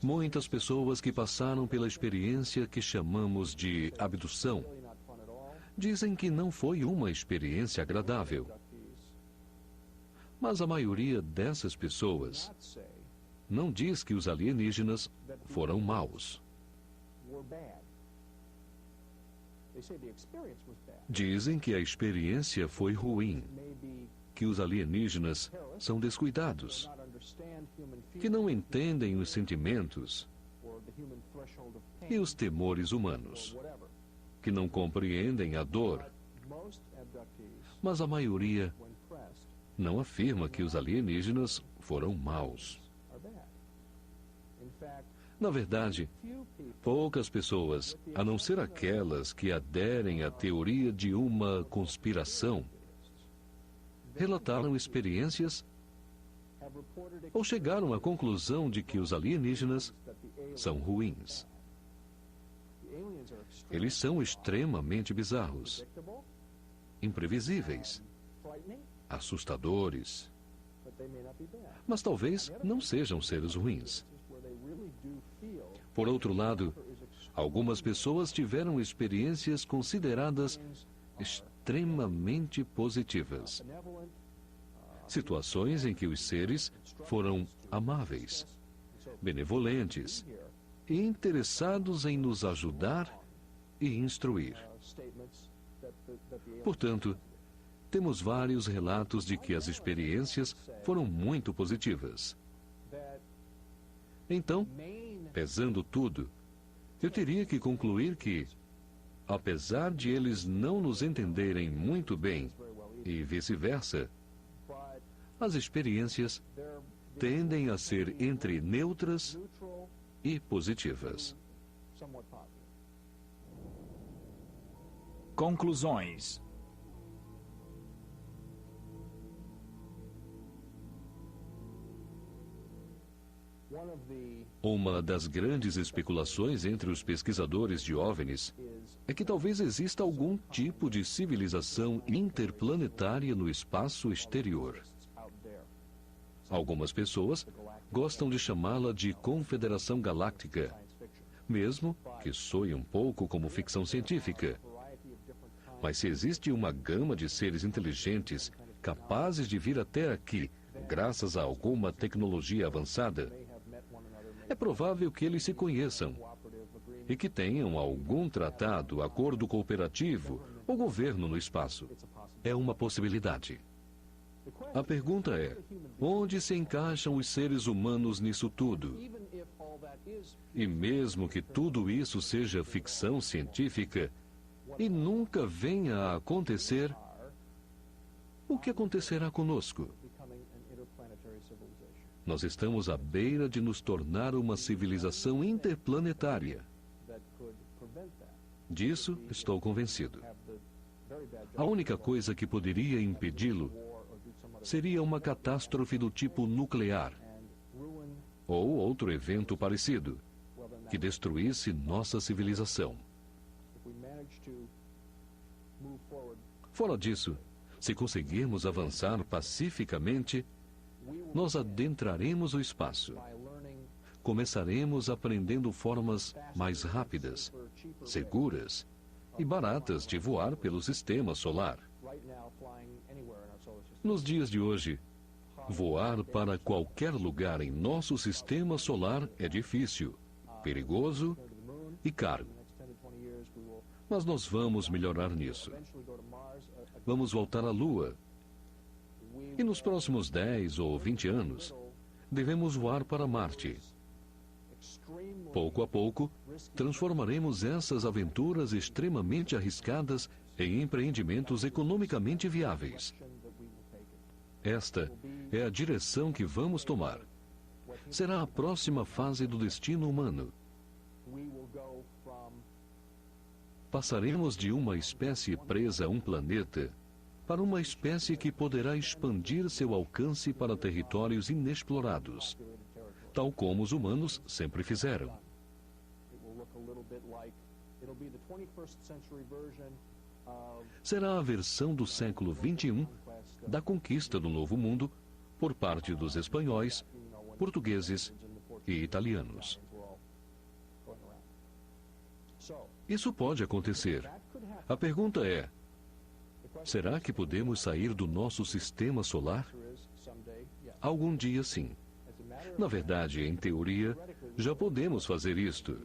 Muitas pessoas que passaram pela experiência que chamamos de abdução dizem que não foi uma experiência agradável. Mas a maioria dessas pessoas não diz que os alienígenas foram maus. Dizem que a experiência foi ruim, que os alienígenas são descuidados, que não entendem os sentimentos e os temores humanos, que não compreendem a dor. Mas a maioria não afirma que os alienígenas foram maus. Na verdade, poucas pessoas, a não ser aquelas que aderem à teoria de uma conspiração, relataram experiências ou chegaram à conclusão de que os alienígenas são ruins. Eles são extremamente bizarros, imprevisíveis, assustadores, mas talvez não sejam seres ruins. Por outro lado, algumas pessoas tiveram experiências consideradas extremamente positivas. Situações em que os seres foram amáveis, benevolentes e interessados em nos ajudar e instruir. Portanto, temos vários relatos de que as experiências foram muito positivas. Então, pesando tudo, eu teria que concluir que, apesar de eles não nos entenderem muito bem e vice-versa, as experiências tendem a ser entre neutras e positivas. Conclusões. Uma das grandes especulações entre os pesquisadores de OVNIs é que talvez exista algum tipo de civilização interplanetária no espaço exterior. Algumas pessoas gostam de chamá-la de Confederação Galáctica, mesmo que soe um pouco como ficção científica. Mas se existe uma gama de seres inteligentes capazes de vir até aqui, graças a alguma tecnologia avançada, é provável que eles se conheçam e que tenham algum tratado, acordo cooperativo ou governo no espaço. É uma possibilidade. A pergunta é: onde se encaixam os seres humanos nisso tudo? E mesmo que tudo isso seja ficção científica e nunca venha a acontecer, o que acontecerá conosco? Nós estamos à beira de nos tornar uma civilização interplanetária. Disso estou convencido. A única coisa que poderia impedi-lo seria uma catástrofe do tipo nuclear, ou outro evento parecido, que destruísse nossa civilização. Fora disso, se conseguirmos avançar pacificamente, nós adentraremos o espaço. Começaremos aprendendo formas mais rápidas, seguras e baratas de voar pelo sistema solar. Nos dias de hoje, voar para qualquer lugar em nosso sistema solar é difícil, perigoso e caro. Mas nós vamos melhorar nisso. Vamos voltar à Lua. E nos próximos 10 ou 20 anos, devemos voar para Marte. Pouco a pouco, transformaremos essas aventuras extremamente arriscadas em empreendimentos economicamente viáveis. Esta é a direção que vamos tomar. Será a próxima fase do destino humano. Passaremos de uma espécie presa a um planeta para uma espécie que poderá expandir seu alcance para territórios inexplorados, tal como os humanos sempre fizeram. Será a versão do século XXI da conquista do Novo Mundo por parte dos espanhóis, portugueses e italianos. Isso pode acontecer. A pergunta é: será que podemos sair do nosso sistema solar? Algum dia, sim. Na verdade, em teoria, já podemos fazer isto.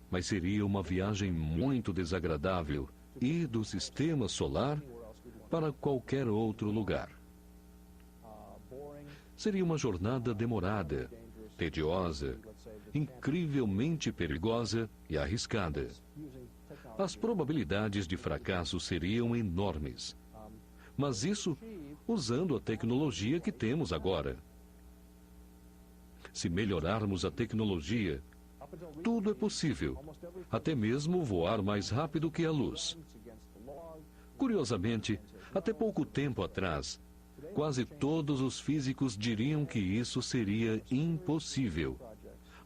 Mas seria uma viagem muito desagradável ir do sistema solar para qualquer outro lugar. Seria uma jornada demorada, tediosa, incrivelmente perigosa e arriscada. As probabilidades de fracasso seriam enormes. Mas isso usando a tecnologia que temos agora. Se melhorarmos a tecnologia, tudo é possível, até mesmo voar mais rápido que a luz. Curiosamente, até pouco tempo atrás, quase todos os físicos diriam que isso seria impossível.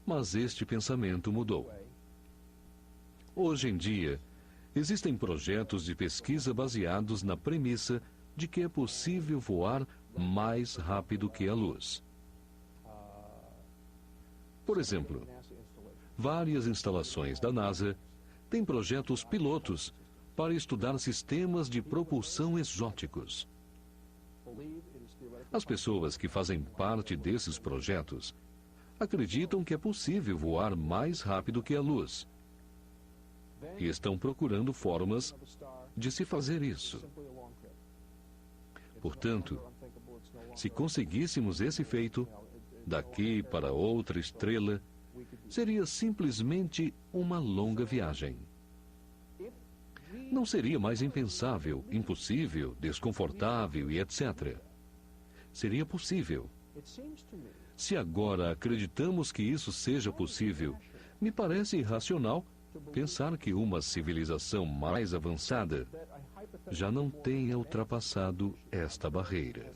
Mas este pensamento mudou. Hoje em dia, existem projetos de pesquisa baseados na premissa de que é possível voar mais rápido que a luz. Por exemplo, várias instalações da NASA têm projetos pilotos para estudar sistemas de propulsão exóticos. As pessoas que fazem parte desses projetos acreditam que é possível voar mais rápido que a luz e estão procurando formas de se fazer isso. Portanto, se conseguíssemos esse feito, daqui para outra estrela, seria simplesmente uma longa viagem. Não seria mais impensável, impossível, desconfortável e etc. Seria possível. Se agora acreditamos que isso seja possível, me parece irracional pensar que uma civilização mais avançada já não tenha ultrapassado esta barreira.